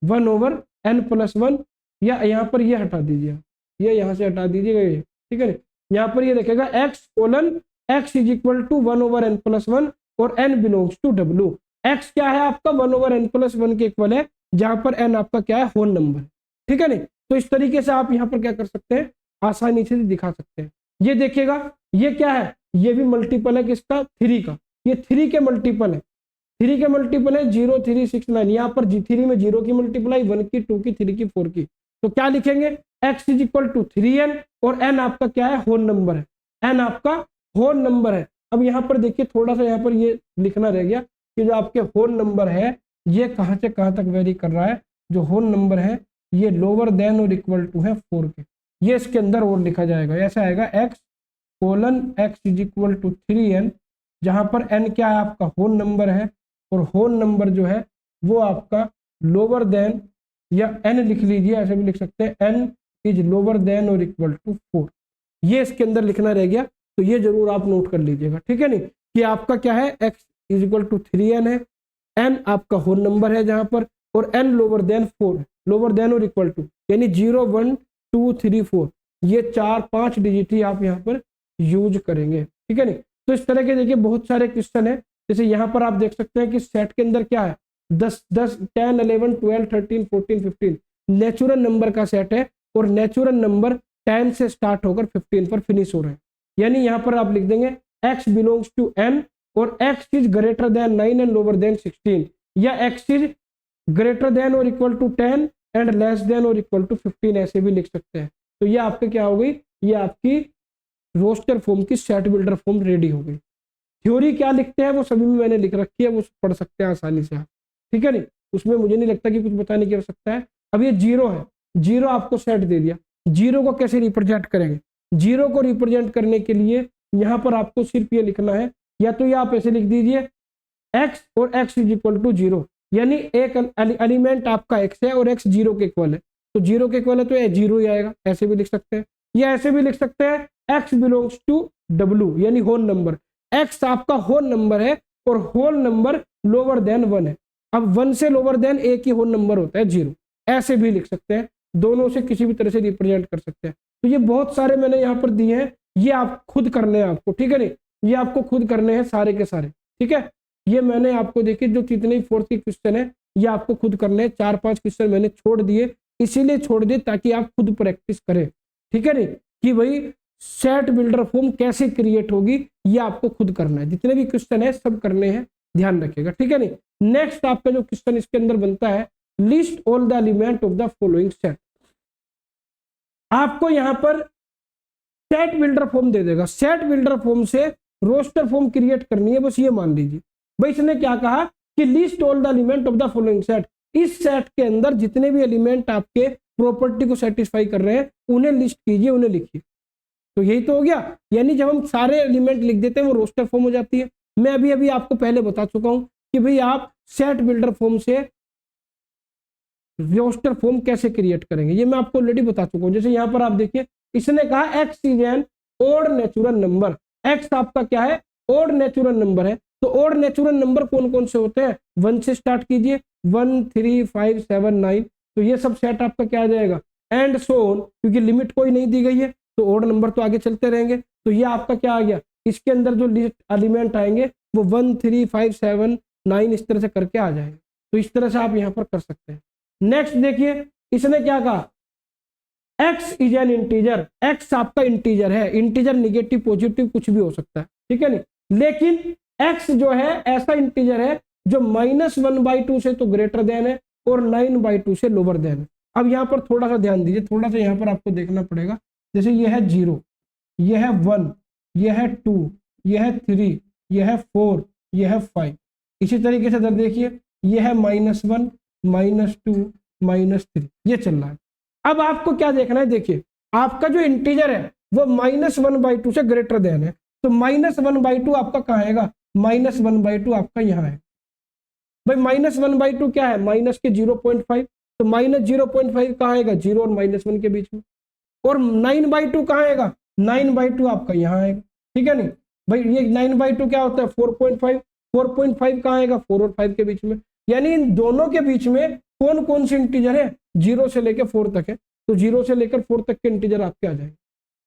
1/n+1, या यहाँ पर ये हटा दीजिए, ये यहाँ से हटा दीजिएगा, ठीक है। यहाँ पर ये देखेगा x = 1/n+1 और n belongs to w। x क्या है आपका, 1/n+1 के इक्वल है, जहां पर n आपका क्या है, होल नंबर। ठीक है नहीं, तो इस तरीके से आप यहाँ पर क्या कर सकते हैं, आसानी से दिखा सकते हैं। ये देखिएगा, ये क्या है, ये भी मल्टीपल है किसका, 3 का, ये 3 के मल्टीपल है, 3 के मल्टीपल है 0, 3, 6, 9। यहाँ पर 3 में 0 की मल्टीप्लाई, 1 की, 2 की, 3 की, 4 की, तो क्या लिखेंगे, x = 3n, और n आपका क्या है, होल नंबर है, n आपका होल नंबर है। अब यहाँ पर देखिए थोड़ा सा यहाँ पर ये लिखना रह गया कि जो आपके होल नंबर है ये कहाँ से कहाँ तक वेरी कर रहा है। जो होल नंबर है ये लोअर देन और इक्वल टू है 4 के, ये इसके अंदर और लिखा जाएगा, ऐसा आएगा x = 3n, जहां पर n क्या है आपका होल नंबर है, और होल नंबर जो है वो आपका लोअर देन, या n लिख लीजिए, ऐसे भी लिख सकते हैं, n इज लोअर देन और इक्वल टू 4, ये इसके अंदर लिखना रह गया, तो ये जरूर आप नोट कर लीजिएगा। ठीक है नहीं, कि आपका क्या है, x = 3n है, n आपका होल नंबर है जहां पर, और n lower than 4, lower than और इक्वल टू, यानी 0, 1, 2, 3, 4, ये 4-5 डिजिट ही आप यहाँ पर यूज करेंगे। ठीक है नहीं, तो इस तरह के देखिए बहुत सारे क्वेश्चन है, जैसे यहाँ पर आप देख सकते हैं कि सेट के अंदर क्या है, 10, 10, 10, 11, 12, 13, 14, 15 नेचुरल नंबर का सेट है, और नेचुरल नंबर 10 से स्टार्ट होकर 15 पर फिनिश हो रहे हैं। यानी यहाँ पर आप लिख देंगे x बिलोंग्स टू n, और x is greater than 9 and lower than 16, या x इज ग्रेटर देन और equal to 10 and less than और इक्वल टू 15, ऐसे भी लिख सकते हैं। तो ये आपके क्या हो गई, ये आपकी रोस्टर फॉर्म की सेट बिल्डर फॉर्म रेडी हो गई। थ्योरी क्या लिखते हैं वो सभी में मैंने लिख रखी है, वो पढ़ सकते हैं आसानी से आप। ठीक है नहीं, उसमें मुझे नहीं लगता कि कुछ बताने की आवश्यकता है। अब ये 0 है, 0 आपको सेट दे दिया, 0 को कैसे रिप्रेजेंट करेंगे, 0 को रिप्रेजेंट करने के लिए यहाँ पर आपको सिर्फ ये लिखना है, या तो ये आप ऐसे लिख दीजिए x और x = 0, यानी एक एलिमेंट आपका x है और x 0 के इक्वल है, तो 0 के इक्वल है तो ये 0 ही आएगा, ऐसे भी लिख सकते हैं। या ऐसे भी लिख सकते हैं x बिलोंग्स टू w, यानी होल नंबर, x आपका होल नंबर है और होल नंबर लोअर देन 1 है। अब 1 से लोअर देन एक ही होल नंबर होता है 0, ऐसे भी लिख सकते हैं, दोनों से किसी भी तरह से रिप्रेजेंट कर सकते हैं। तो ये बहुत सारे मैंने यहाँ पर दिए हैं, ये आप खुद करने हैं आपको। ठीक है नहीं, ये आपको खुद करने हैं सारे के सारे। ठीक है, ये मैंने आपको देखिए जो जितने 4th के क्वेश्चन है ये आपको खुद करने हैं। 4-5 क्वेश्चन मैंने छोड़ दिए, इसीलिए छोड़ दिए ताकि आप खुद प्रैक्टिस करें, ठीक है नहीं, कि भाई सेट बिल्डर फॉर्म कैसे क्रिएट होगी ये आपको खुद करना है। जितने भी क्वेश्चन है सब करने हैं, ध्यान रखिएगा, ठीक है नहीं। नेक्स्ट आपका जो क्वेश्चन इसके अंदर बनता है, list all the element of the following set. आपको यहां पर सेट बिल्डर फॉर्म दे देगा, सेट बिल्डर फॉर्म से रोस्टर फॉर्म क्रिएट करनी है, बस ये मान लीजिए। भाई इसने क्या कहा कि list all the element of the following set, इस सेट के अंदर जितने भी एलिमेंट आपके प्रॉपर्टी को सेटिस्फाई कर रहे हैं उन्हें लिस्ट कीजिए, उन्हें लिखिए। तो यही तो हो गया, यानी जब हम सारे एलिमेंट लिख देते हैं वो रोस्टर फॉर्म हो जाती है। मैं अभी अभी आपको पहले बता चुका हूं कि भाई आप सेट बिल्डर फॉर्म से रोस्टर फॉर्म कैसे क्रिएट करेंगे, ये मैं आपको ऑलरेडी बता चुका हूं। जैसे यहां पर आप देखिए, इसने कहा x is an odd natural number, x आपका क्या है, ओड नेचुरल नंबर है। तो ओड नेचुरल नंबर कौन कौन से होते हैं, 1 से स्टार्ट कीजिए, 1 3 5 7 9, तो ये सब सेट आपका क्या आ जाएगा, एंड सो ऑन, क्योंकि लिमिट कोई नहीं दी गई है तो ओड नंबर तो आगे चलते रहेंगे। तो ये आपका क्या आ गया, इसके अंदर जो लिस्ट एलिमेंट आएंगे वो 1 3 5 7 9 इस तरह से करके आ जाएंगे। तो इस तरह से आप यहाँ पर कर सकते हैं। नेक्स्ट देखिए, इसने क्या कहा, x is an integer, x आपका इंटीजर है, इंटीजर निगेटिव पॉजिटिव कुछ भी हो सकता है, ठीक है नहीं, लेकिन x जो है ऐसा इंटीजर है जो -1/2 से तो ग्रेटर देन है और 9/2 से लोअर देन है। अब यहाँ पर थोड़ा सा ध्यान दीजिए, थोड़ा सा यहाँ पर आपको देखना पड़ेगा। जैसे ये है 0, ये है 1, ये है 2, ये है 3, ये है 4, ये है 5। इसी तरीके से इधर देखिए, ये है -1 -2 -3, ये चल रहा है। अब आपको क्या देखना है, देखिए आपका जो इंटीजर है वो -1/2 से ग्रेटर देन है, तो -1/2 आपका कहाँ आएगा, -1/2 आपका यहाँ है। भाई -1/2 क्या है, माइनस के 0.5, तो -0.5 कहाँ आएगा, 0 और -1 के बीच में। और 9/2 कहाँ आएगा, 9/2 आपका यहाँ आएगा, ठीक है नहीं। भाई ये 9/2 क्या होता है, 4.5, 4.5 कहाँ आएगा, 4 और 5 के बीच में। यानी इन दोनों के बीच में कौन कौन से इंटीजर है, 0 से लेकर 4 तक है, तो 0 से लेकर 4 तक के इंटीजर आपके आ जाएंगे।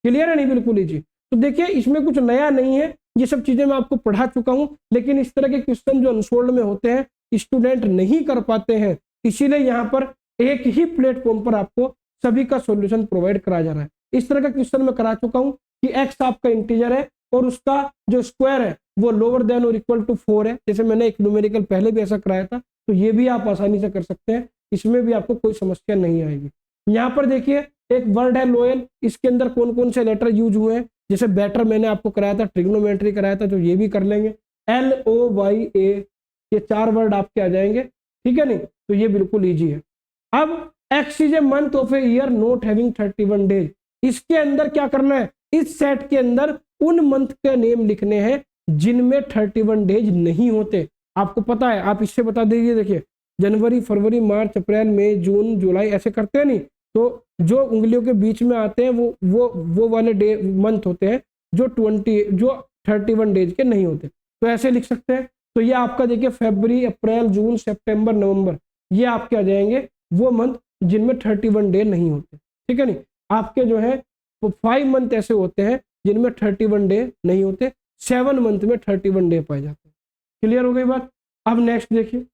क्लियर है नहीं, बिल्कुल इजी। तो देखिए इसमें कुछ नया नहीं है, ये सब चीजें मैं आपको पढ़ा चुका हूं, लेकिन इस तरह के क्वेश्चन जो अनसोल्ड में होते हैं स्टूडेंट नहीं कर पाते हैं, इसीलिए यहाँ पर एक ही प्लेटफॉर्म पर आपको सभी का सॉल्यूशन प्रोवाइड कराया जा रहा है। इस तरह का क्वेश्चन मैं करा चुका हूँ कि एक्स आपका इंटीजर है और उसका जो स्क्वायर है वो लोअर देन और इक्वल टू 4 है। जैसे मैंने एक न्यूमेरिकल पहले भी ऐसा कराया था, तो ये भी आप आसानी से कर सकते हैं, इसमें भी आपको कोई समस्या नहीं आएगी। यहाँ पर देखिए एक वर्ड है लोएल, इसके अंदर कौन कौन से लेटर यूज हुए हैं। जैसे बेटर मैंने आपको कराया था, ट्रिग्नोमेट्री कराया था, तो ये भी कर लेंगे। LOYA, ये 4 वर्ड आपके आ जाएंगे, ठीक है नहीं, तो ये बिल्कुल ईजी है। अब x is a month of a year not having 31 days, इसके अंदर क्या करना है, इस सेट के अंदर उन मंथ के नेम लिखने हैं जिनमें 31 डेज नहीं होते। आपको पता है, आप इससे बता दीजिए, देखिए जनवरी फरवरी मार्च अप्रैल मई जून जुलाई ऐसे करते हैं नहीं, तो जो उंगलियों के बीच में आते हैं वो वाले डे मंथ होते हैं जो 31 डेज के नहीं होते, तो ऐसे लिख सकते हैं। तो ये आपका देखिए फरवरी अप्रैल जून सितंबर नवंबर, ये आपके आ जाएंगे वो मंथ जिनमें 31 डे नहीं होते, ठीक है नहीं। आपके जो है 5 मंथ ऐसे होते हैं जिनमें 31 डे नहीं होते, 7 मंथ में 31 डे पाए जाते हैं। क्लियर हो गई बात। अब नेक्स्ट देखिए,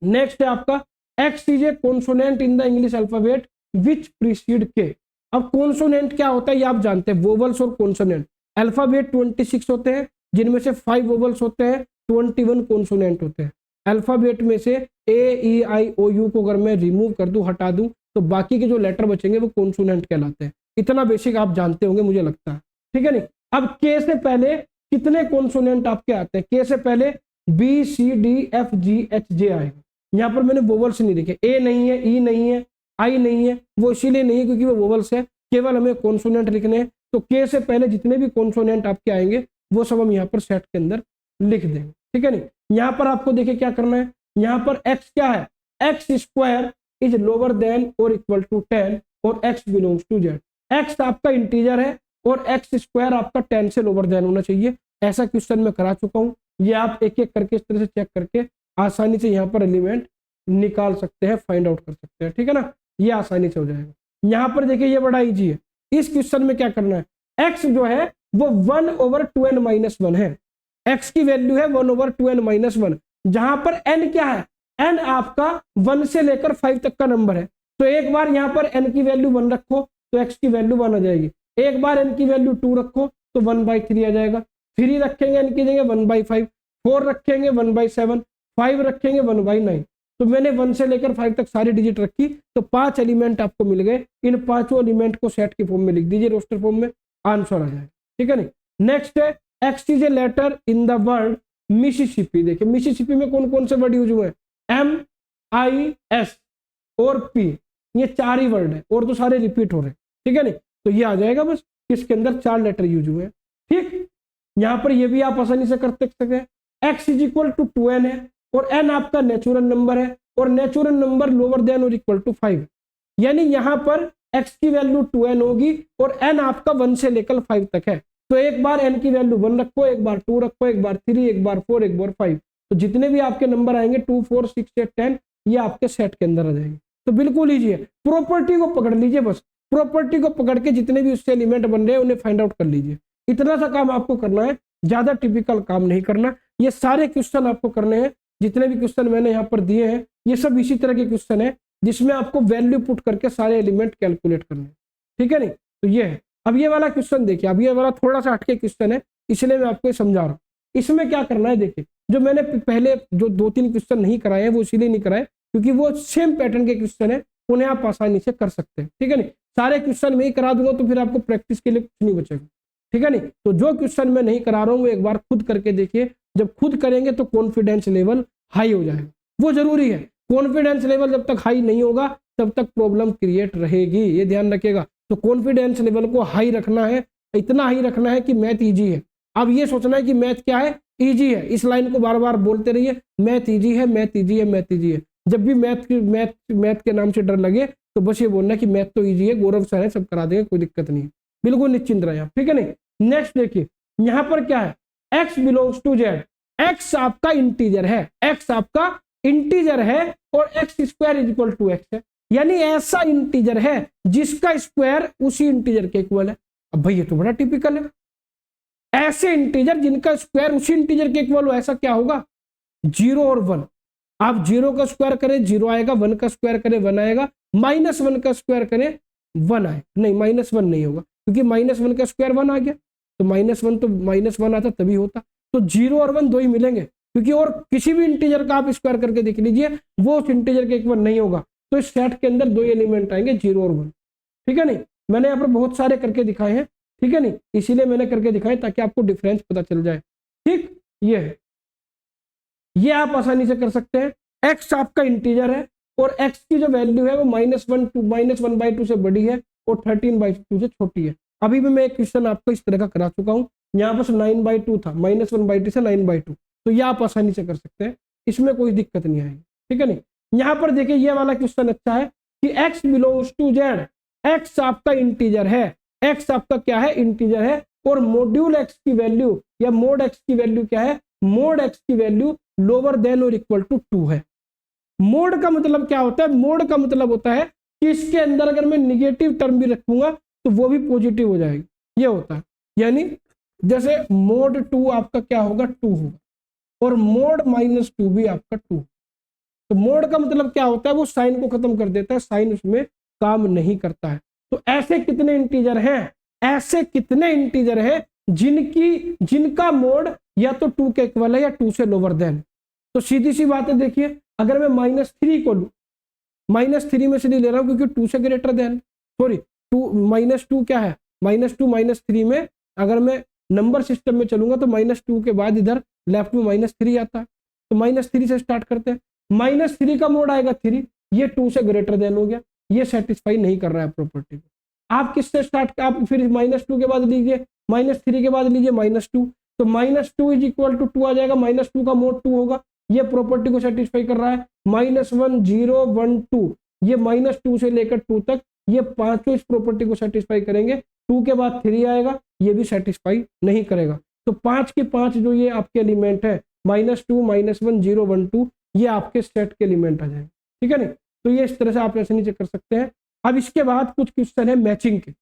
नेक्स्ट है आपका x is A consonant in the English alphabet which preceded के। अब कॉन्सोनेंट क्या होता है ये आप जानते हैं, वोवल्स और कॉन्सोनेंट। अल्फाबेट 26 होते हैं, जिनमें से 5 वोवल्स होते हैं, 21 कॉन्सोनेंट होते हैं। अल्फाबेट में से AEIOU को अगर मैं रिमूव कर दूं, हटा दूं, तो बाकी के जो लेटर बचेंगे वो कॉन्सोनेंट कहलाते हैं। इतना बेसिक आप जानते होंगे मुझे लगता है, ठीक है नहीं। अब के से पहले कितने कॉन्सोनेंट आपके आते हैं, के से पहले BCDFGHJ आएगा। यहाँ पर मैंने वोवल्स नहीं लिखे, ए नहीं है, ई नहीं है, आई नहीं है, वो इसीलिए नहीं है क्योंकि वो वोवल्स है, केवल हमें कॉन्सोनेंट लिखने हैं। तो के से पहले जितने भी कॉन्सोनेंट आपके आएंगे वो सब हम यहाँ पर सेट के अंदर लिख देंगे, ठीक है नहीं। यहाँ पर आपको देखिए क्या करना है, यहाँ पर x क्या है, x square is lower than और इक्वल टू 10 और x belongs to z। x आपका इंटीजर है और x स्क्वायर आपका 10 से लोअर देन होना चाहिए। ऐसा क्वेश्चन मैं करा चुका हूँ, ये आप एक एक करके इस तरह से चेक करके आसानी से यहाँ पर एलिमेंट निकाल सकते हैं, फाइंड आउट कर सकते हैं, ठीक है ना, ये आसानी से हो जाएगा। यहाँ पर देखिए ये बड़ा इजी है। इस क्वेश्चन में क्या करना है, x जो है वो 1/2n - 1 है, x की वैल्यू है 1/2n - 1, जहां पर n क्या है, n आपका 1 से लेकर 5 तक का नंबर है, तो एक बार यहाँ पर n की वैल्यू 1 रखो तो x की वैल्यू 1 आ जाएगी, एक बार n की वैल्यू 2 रखो तो 1/3 आ जाएगा, 3 रखेंगे n की जगह 1/5, 4 रखेंगे 1/7, 5 रखेंगे 1/9। तो मैंने 1 से लेकर 5 तक सारी डिजिट रखी, तो 5 एलिमेंट आपको मिल गए। इन पांचों एलिमेंट को सेट की फॉर्म में लिख दीजिए, रोस्टर फॉर्म में, आंसर आ जाएगा। ठीक है नहीं। नेक्स्ट है x is a letter in the word Mississippi. देखिए मिसिसिपी में कौन कौन से वर्ड यूज हुए हैं, MIS और P, ये 4 ही वर्ड है और तो सारे रिपीट हो रहे हैं। ठीक है नहीं, तो ये आ जाएगा बस, इसके अंदर 4 लेटर यूज हुए हैं। ठीक, यहां पर ये भी आप आसानी से कर सकते हैं। x is equal to 2n है और n आपका नेचुरल नंबर है और नेचुरल नंबर लोअर देन और इक्वल टू 5, यानी यहां पर x की वैल्यू 2n होगी और n आपका 1 से लेकर 5 तक है। तो एक बार n की वैल्यू 1 रखो, एक बार 2 रखो, एक बार 3, एक बार 4, एक बार 5, तो जितने भी आपके नंबर आएंगे 2, 4, 6, 8, 10 ये आपके सेट के अंदर आ जाएंगे। तो बिल्कुल ईजी है, प्रॉपर्टी को पकड़ लीजिए, बस प्रॉपर्टी को पकड़ के जितने भी उससे एलिमेंट बन रहे हैं उन्हें फाइंड आउट कर लीजिए। इतना सा काम आपको करना है, ज्यादा टिपिकल काम नहीं करना। ये सारे क्वेश्चन आपको करने हैं, जितने भी क्वेश्चन मैंने यहाँ पर दिए हैं ये सब इसी तरह के क्वेश्चन है जिसमें आपको वैल्यू पुट करके सारे एलिमेंट कैलकुलेट करने हैं। ठीक है नहीं, तो ये है। अब ये वाला क्वेश्चन देखिए, अब ये वाला थोड़ा सा हटके क्वेश्चन है इसलिए मैं आपको समझा रहा हूँ। इसमें क्या करना है, देखिए जो मैंने पहले जो 2-3 क्वेश्चन नहीं कराए हैं वो इसीलिए नहीं कराए क्योंकि वो सेम पैटर्न के क्वेश्चन है, उन्हें आप आसानी से कर सकते हैं। ठीक है नहीं, सारे क्वेश्चन मैं ही करा दूंगा तो फिर आपको प्रैक्टिस के लिए कुछ नहीं बचेगा। ठीक है नहीं, तो जो क्वेश्चन मैं नहीं करा रहा हूँ वो एक बार खुद करके देखिए, जब खुद करेंगे तो कॉन्फिडेंस लेवल हाई हो जाएगा, वो जरूरी है। कॉन्फिडेंस लेवल जब तक हाई नहीं होगा तब तक प्रॉब्लम क्रिएट रहेगी, ये ध्यान रखिएगा। तो कॉन्फिडेंस लेवल को हाई रखना है, इतना हाई रखना है कि मैथ इजी है। अब ये सोचना है कि मैथ क्या है, इजी है, इस लाइन को बार बार बोलते रहिए, मैथ इजी है, मैथ इजी है, मैथ इजी है। जब भी मैथ के नाम से डर लगे तो बस ये बोलना कि मैथ तो इजी है, गौरव सर है, सब करा देंगे, कोई दिक्कत नहीं है, बिल्कुल निश्चिंत रहे आप। ठीक है नहीं। नेक्स्ट देखिए यहां पर क्या है, x belongs to z, x आपका इंटीजर है, x आपका इंटीजर है और x square is equal to x है, यानी ऐसा इंटीजर है जिसका स्क्वायर उसी इंटीजर के इक्वल है। अब भाई ये तो बड़ा टिपिकल है, ऐसे इंटीजर जिनका स्क्वायर उसी इंटीजर के इक्वल हो, ऐसा क्या होगा, 0 और 1। आप 0 का स्क्वायर करें 0 आएगा, 1 का स्क्वायर करें 1 आएगा, -1 का स्क्वायर करें 1 आए, नहीं -1 नहीं होगा क्योंकि -1 का स्क्वायर 1 आ गया, तो -1 तो -1 आता तभी होता। तो 0 और 1 दो ही मिलेंगे क्योंकि और किसी भी इंटीजर का आप स्क्वायर करके देख लीजिए वो उस इंटीजर के इक्वल नहीं होगा। तो इस सेट के अंदर 2 एलिमेंट आएंगे 0 और 1। ठीक है नहीं, मैंने यहाँ पर बहुत सारे करके दिखाए हैं। ठीक है नहीं, इसीलिए मैंने करके दिखाए ताकि आपको डिफरेंस पता चल जाए। ठीक, ये है, ये आप आसानी से कर सकते हैं। x आपका इंटीजर है और x की जो वैल्यू है वो -1/2 से बड़ी है और 13/2 से छोटी है। अभी भी मैं एक क्वेश्चन आपको इस तरह का करा चुका हूँ, यहाँ पर 9/2 था, -1/2 से 9/2, तो ये आप आसानी से कर सकते हैं, इसमें कोई दिक्कत नहीं आएगी। ठीक है नहीं, यहाँ पर देखिए ये वाला क्वेश्चन अच्छा है कि x belongs to z, x आपका इंटीजर है, x आपका क्या है, इंटीजर है और मॉड्यूल x की वैल्यू या मोड x की वैल्यू क्या है, मोड x की वैल्यू लोअर देन और इक्वल टू 2 है। मोड का मतलब क्या होता है, मोड का मतलब होता है कि इसके अंदर अगर मैं निगेटिव टर्म भी रखूंगा तो वो भी पॉजिटिव हो जाएगी, ये होता है। यानी जैसे मोड 2 आपका क्या होगा, 2 होगा और मोड -2 भी आपका 2। तो मोड का मतलब क्या होता है, वो साइन को खत्म कर देता है, साइन उसमें काम नहीं करता है। तो ऐसे कितने इंटीजर हैं, ऐसे कितने इंटीजर हैं जिनका मोड या तो 2 के इक्वल है या 2 से लोअर देन। तो सीधी सी बात है, देखिए अगर मैं -3 को लूं, -3 में से नहीं ले रहा हूं क्योंकि 2 से ग्रेटर देन, सॉरी -2 क्या है, -2 -3 में अगर मैं नंबर सिस्टम में चलूंगा तो -2 के बाद इधर लेफ्ट में -3 आता है, तो -3 से स्टार्ट करते हैं। -3 का मोड आएगा 3, ये 2 से ग्रेटर देन हो गया, ये सेटिस्फाई नहीं कर रहा है प्रॉपर्टी को। आप किससे स्टार्ट, आप फिर -2 के बाद लीजिए, -3 के बाद लीजिए -2, तो -2 इज इक्वल टू 2 आ जाएगा, -2 का मोड 2 होगा, ये प्रॉपर्टी को सेटिस्फाई कर रहा है। -1 0 1 2, ये -2 से लेकर 2 तक ये पांचों इस प्रॉपर्टी को सेटिस्फाई करेंगे। 2 के बाद 3 आएगा, ये भी सेटिस्फाई नहीं करेगा। तो 5 के 5 जो ये आपके एलिमेंट है, -2 -1 0 1 2, ये आपके सेट के एलिमेंट आ जाएंगे। ठीक है नहीं, तो ये इस तरह से आप ऐसे नीचे कर सकते हैं। अब इसके बाद कुछ क्वेश्चन है मैचिंग के,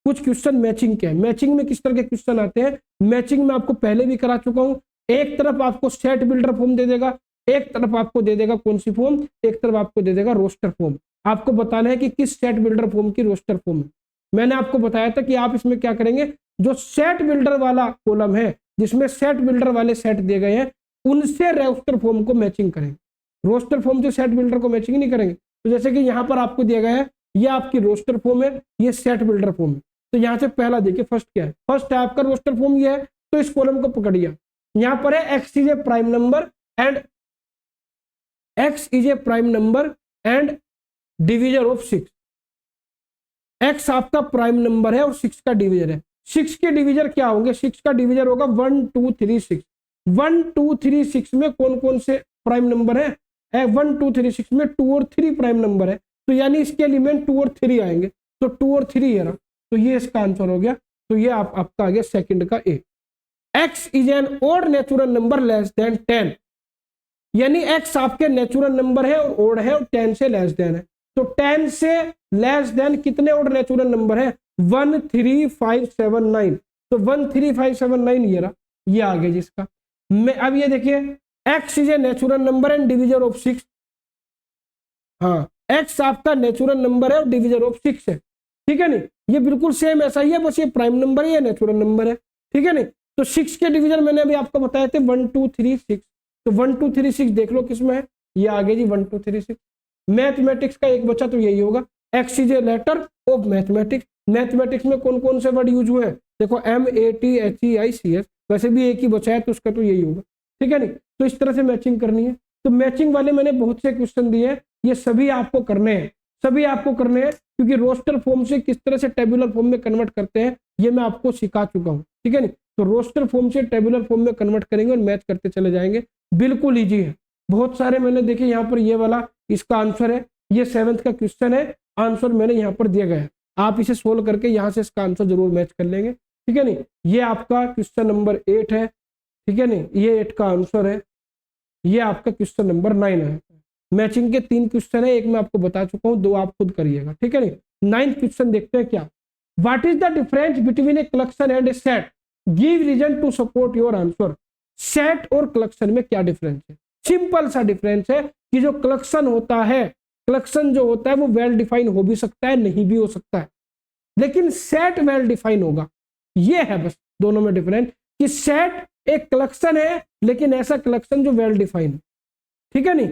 कुछ क्वेश्चन मैचिंग के हैं। मैचिंग में किस तरह के क्वेश्चन आते हैं, मैचिंग में आपको पहले भी करा चुका हूं। एक तरफ आपको सेट बिल्डर फॉर्म दे देगा, एक तरफ आपको दे देगा कौन सी फॉर्म, एक तरफ आपको दे देगा रोस्टर फॉर्म। आपको बताना है कि किस सेट बिल्डर फॉर्म की रोस्टर फॉर्म है। मैंने आपको बताया था कि आप इसमें क्या करेंगे, जो सेट बिल्डर वाला कॉलम है जिसमें सेट बिल्डर वाले सेट दिए गए हैं उनसे रोस्टर फॉर्म को मैचिंग करेंगे। रोस्टर फॉर्म से सेट बिल्डर को मैचिंग नहीं करेंगे। तो जैसे कि यहाँ पर आपको दिया गया है, ये आपकी रोस्टर फॉर्म है, ये सेट बिल्डर फॉर्म है। तो यहाँ से पहला देखिए फर्स्ट क्या है, फर्स्ट है आपका रोस्टर फॉर्म ये है, तो इस कॉलम को पकड़िए। यहाँ पर है x is A prime number and x is A prime number and divisor of 6। X आपका प्राइम नंबर है और 6 का डिविजर है। 6 के डिविजर क्या होंगे, 6 का डिविजर होगा 1 2 3 6। 1 2 3 6 में कौन कौन से प्राइम नंबर है, 1 2 3 6 में 2 और 3 प्राइम नंबर है, तो यानी इसके एलिमेंट 2 और 3 आएंगे, तो 2 और 3 है ना, तो ये इसका आंसर हो गया। तो ये आपका आ गया सेकंड का A. X is an odd natural number less than 10, यानी एक्स आपके नेचुरल नंबर है और ओड है और 10 से लेस देन है। तो 10 से लेस देन कितने ओड नेचुरल नंबर है, 1 3 5 7 9। तो 1 3 5 7 9 ये रहा, ये आ गया जिसका। मैं अब ये देखिए, x is a natural number and divisor of 6। हाँ, एक्स आपका नेचुरल नंबर है और डिविजर ऑफ 6 है, ठीक है नहीं, ये बिल्कुल सेम ऐसा ही है, बस ये प्राइम नंबर है या नेचुरल नंबर है, ठीक है नहीं। तो 6 के डिवीजन मैंने अभी आपको बताए थे 1 2 3 6। तो 1 2 3 6 देख लो किसमें है, ये आगे जी 1 2 3 6। मैथमेटिक्स का एक बचा तो यही होगा, x is a letter of mathematics. Mathematics में कौन कौन से वर्ड यूज हुए हैं, देखो MATHEICS, वैसे भी एक ही बचा है तो उसका तो यही होगा, ठीक है नहीं। तो इस तरह से मैचिंग करनी है। तो मैचिंग वाले मैंने बहुत से क्वेश्चन दिए हैं, ये सभी आपको करने हैं, सभी आपको करने हैं, क्योंकि रोस्टर फॉर्म से किस तरह से टेबुलर फॉर्म में कन्वर्ट करते हैं ये मैं आपको सिखा चुका हूँ, ठीक है नहीं। तो रोस्टर फॉर्म से टेबुलर फॉर्म में कन्वर्ट करेंगे और मैच करते चले जाएंगे, बिल्कुल ईजी है। बहुत सारे मैंने देखे यहाँ पर, ये वाला इसका आंसर है, ये 7th का क्वेश्चन है, आंसर मैंने यहाँ पर दिया गया है, आप इसे सोल्व करके यहाँ से इसका आंसर जरूर मैच कर लेंगे, ठीक है नहीं। ये आपका क्वेश्चन नंबर 8 है, ठीक है नहीं, ये 8 का आंसर है। ये आपका क्वेश्चन नंबर 9 है। मैचिंग के 3 क्वेश्चन है, एक मैं आपको बता चुका हूँ, 2 आप खुद करिएगा, ठीक है नहीं। 9th क्वेश्चन देखते हैं क्या, what is the difference between a collection and a set, give reason to support your answer. Set और कलेक्शन में क्या डिफरेंस है, सिंपल सा डिफरेंस है कि जो कलेक्शन होता है, कलेक्शन जो होता है वो वेल डिफाइन हो भी सकता है, नहीं भी हो सकता है, लेकिन सेट वेल डिफाइन होगा। ये है बस दोनों में डिफरेंस, कि सेट एक कलेक्शन है लेकिन ऐसा कलेक्शन जो वेल डिफाइन है, ठीक है नहीं,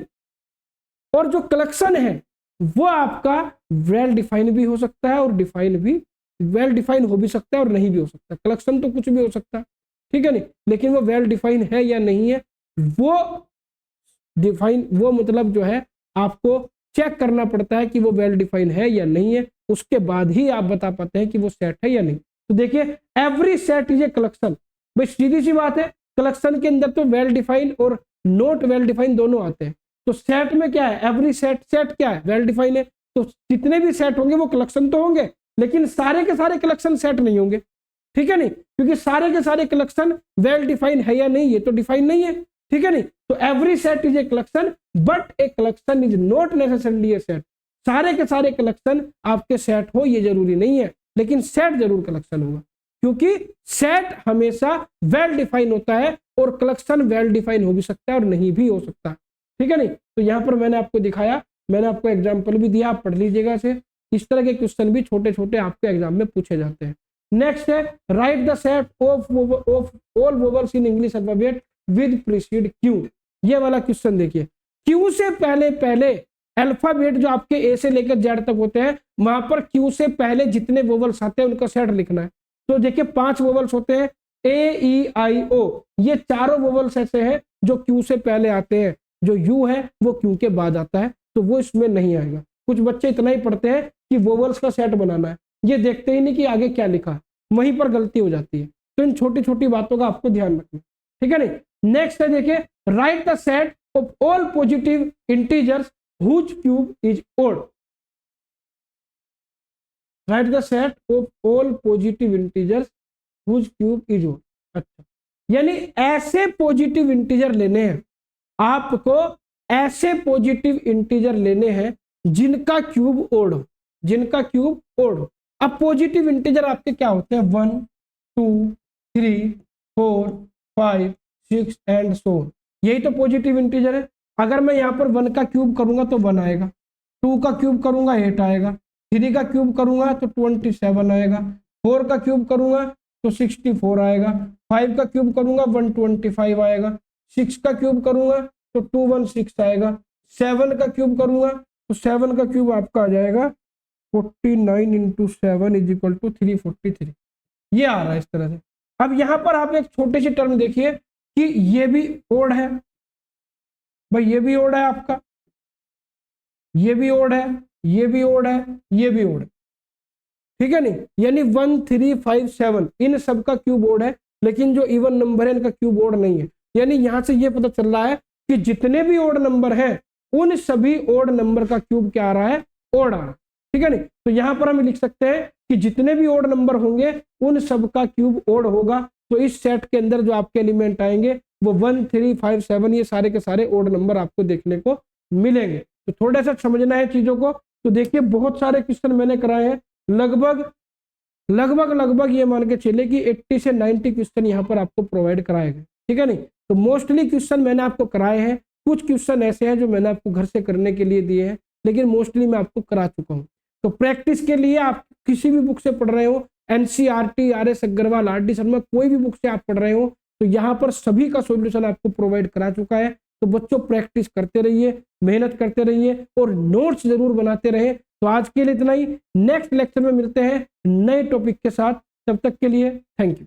और जो कलेक्शन है वो आपका वेल डिफाइन भी हो सकता है और डिफाइन भी, वेल डिफाइन हो भी सकता है और नहीं भी हो सकता। कलेक्शन तो कुछ भी हो सकता है, ठीक है नहीं, लेकिन वो वेल डिफाइन है या नहीं है, वो डिफाइन, वो मतलब जो है आपको चेक करना पड़ता है कि वो वेल डिफाइन है या नहीं है, उसके बाद ही आप बता पाते हैं कि वो सेट है या नहीं। तो देखिए, every set is a collection, भाई सीधी सी बात है, कलेक्शन के अंदर तो वेल डिफाइन और नॉट वेल डिफाइन दोनों आते हैं। तो सेट में क्या है, एवरी सेट, सेट क्या है, वेल डिफाइन है। तो जितने भी सेट होंगे वो कलेक्शन तो होंगे, लेकिन सारे के सारे कलेक्शन सेट नहीं होंगे, ठीक है नहीं, क्योंकि सारे के सारे कलेक्शन वेल डिफाइन है या नहीं, ये तो डिफाइन नहीं है, ठीक है नहीं। तो every set is a collection but a collection is not necessarily A set. सारे के सारे कलेक्शन आपके सेट हो ये जरूरी नहीं है, लेकिन सेट जरूर कलेक्शन होगा, क्योंकि सेट हमेशा वेल डिफाइन होता है और कलेक्शन वेल डिफाइन हो भी सकता है और नहीं भी हो सकता, ठीक है नहीं। तो यहाँ पर मैंने आपको दिखाया, मैंने आपको एग्जाम्पल भी दिया, आप पढ़ लीजिएगा इसे। इस तरह के क्वेश्चन भी छोटे छोटे आपके एग्जाम में पूछे जाते हैं। नेक्स्ट है, write the set of all vowels in English alphabet with preceded Q. ये वाला क्वेश्चन देखिए, क्यू से पहले पहले अल्फाबेट जो आपके ए से लेकर जेड तक होते हैं, वहां पर क्यू से पहले जितने वोवल्स आते हैं उनका सेट लिखना है। तो देखिए 5 वोवल्स होते हैं, AEIO, ये चारों वोवल्स ऐसे हैं जो क्यू से पहले आते हैं, जो यू है वो क्यू के बाद आता है, तो वो इसमें नहीं आएगा। कुछ बच्चे इतना ही पढ़ते हैं कि वोवल्स का सेट बनाना है, ये देखते ही नहीं कि आगे क्या लिखा है, वहीं पर गलती हो जाती है। तो इन छोटी छोटी बातों का आपको ध्यान रखना, ठीक है नहीं। नेक्स्ट है देखिए, write the set of all positive integers whose cube is odd. Write the set of all positive integers whose cube is odd. अच्छा, यानी ऐसे पॉजिटिव इंटीजर लेने हैं आपको, ऐसे पॉजिटिव इंटीजर लेने हैं जिनका क्यूब ओड हो, जिनका क्यूब ओड हो। अब पॉजिटिव इंटीजर आपके क्या होते हैं, 1 2 3 4 5 6 एंड सो ऑन, यही तो पॉजिटिव इंटीजर है। अगर मैं यहाँ पर 1 का क्यूब करूंगा तो 1 आएगा, 2 का क्यूब करूंगा 8 आएगा, 3 का क्यूब करूंगा तो 27 आएगा, 4 का क्यूब करूंगा तो 64 आएगा, 5 का क्यूब करूंगा 125 आएगा, 6 का क्यूब करूंगा तो 216 आएगा, 7 का क्यूब करूंगा तो 7 का क्यूब आपका आ जाएगा 49 इंटू 7 इज इक्वल टू 343। ये आ रहा है इस तरह से। अब यहां पर आप एक छोटे से टर्म देखिए कि ये भी ओड है भाई, ये भी ओड है आपका, ये भी ओड है, ये भी ओड है, ये भी ओड है, ठीक है नहीं, यानी 1 3 5 7 इन सब का क्यूब ओड है, लेकिन जो इवन नंबर है इनका क्यूब ओड नहीं है। यानी यहां से ये पता चल रहा है कि जितने भी ओड नंबर हैं उन सभी ओड नंबर का क्यूब क्या आ रहा है, ओड आ रहा है, ठीक है नहीं। तो यहां पर हम लिख सकते हैं कि जितने भी ओड नंबर होंगे उन सब का क्यूब ओड होगा। तो इस सेट के अंदर जो आपके एलिमेंट आएंगे वो 1 3 5 7 ये सारे के सारे ओड नंबर आपको देखने को मिलेंगे। तो थोड़ा सा समझना है चीजों को। तो देखिए बहुत सारे क्वेश्चन मैंने कराए हैं, लगभग ये मान के चले कि 80 से 90 क्वेश्चन यहाँ पर आपको प्रोवाइड कराए गए, ठीक है नहीं। तो मोस्टली क्वेश्चन मैंने आपको कराए हैं, कुछ क्वेश्चन ऐसे हैं जो मैंने आपको घर से करने के लिए दिए हैं, लेकिन मोस्टली मैं आपको करा चुका हूँ। तो प्रैक्टिस के लिए आप किसी भी बुक से पढ़ रहे हो, NCERT, R S. Agarwal, R D. Sharma, कोई भी बुक से आप पढ़ रहे हो, तो यहाँ पर सभी का सॉल्यूशन आपको प्रोवाइड करा चुका है। तो बच्चों प्रैक्टिस करते रहिए, मेहनत करते रहिए और नोट्स जरूर बनाते रहे। तो आज के लिए इतना ही, नेक्स्ट लेक्चर में मिलते हैं नए टॉपिक के साथ, तब तक के लिए थैंक यू।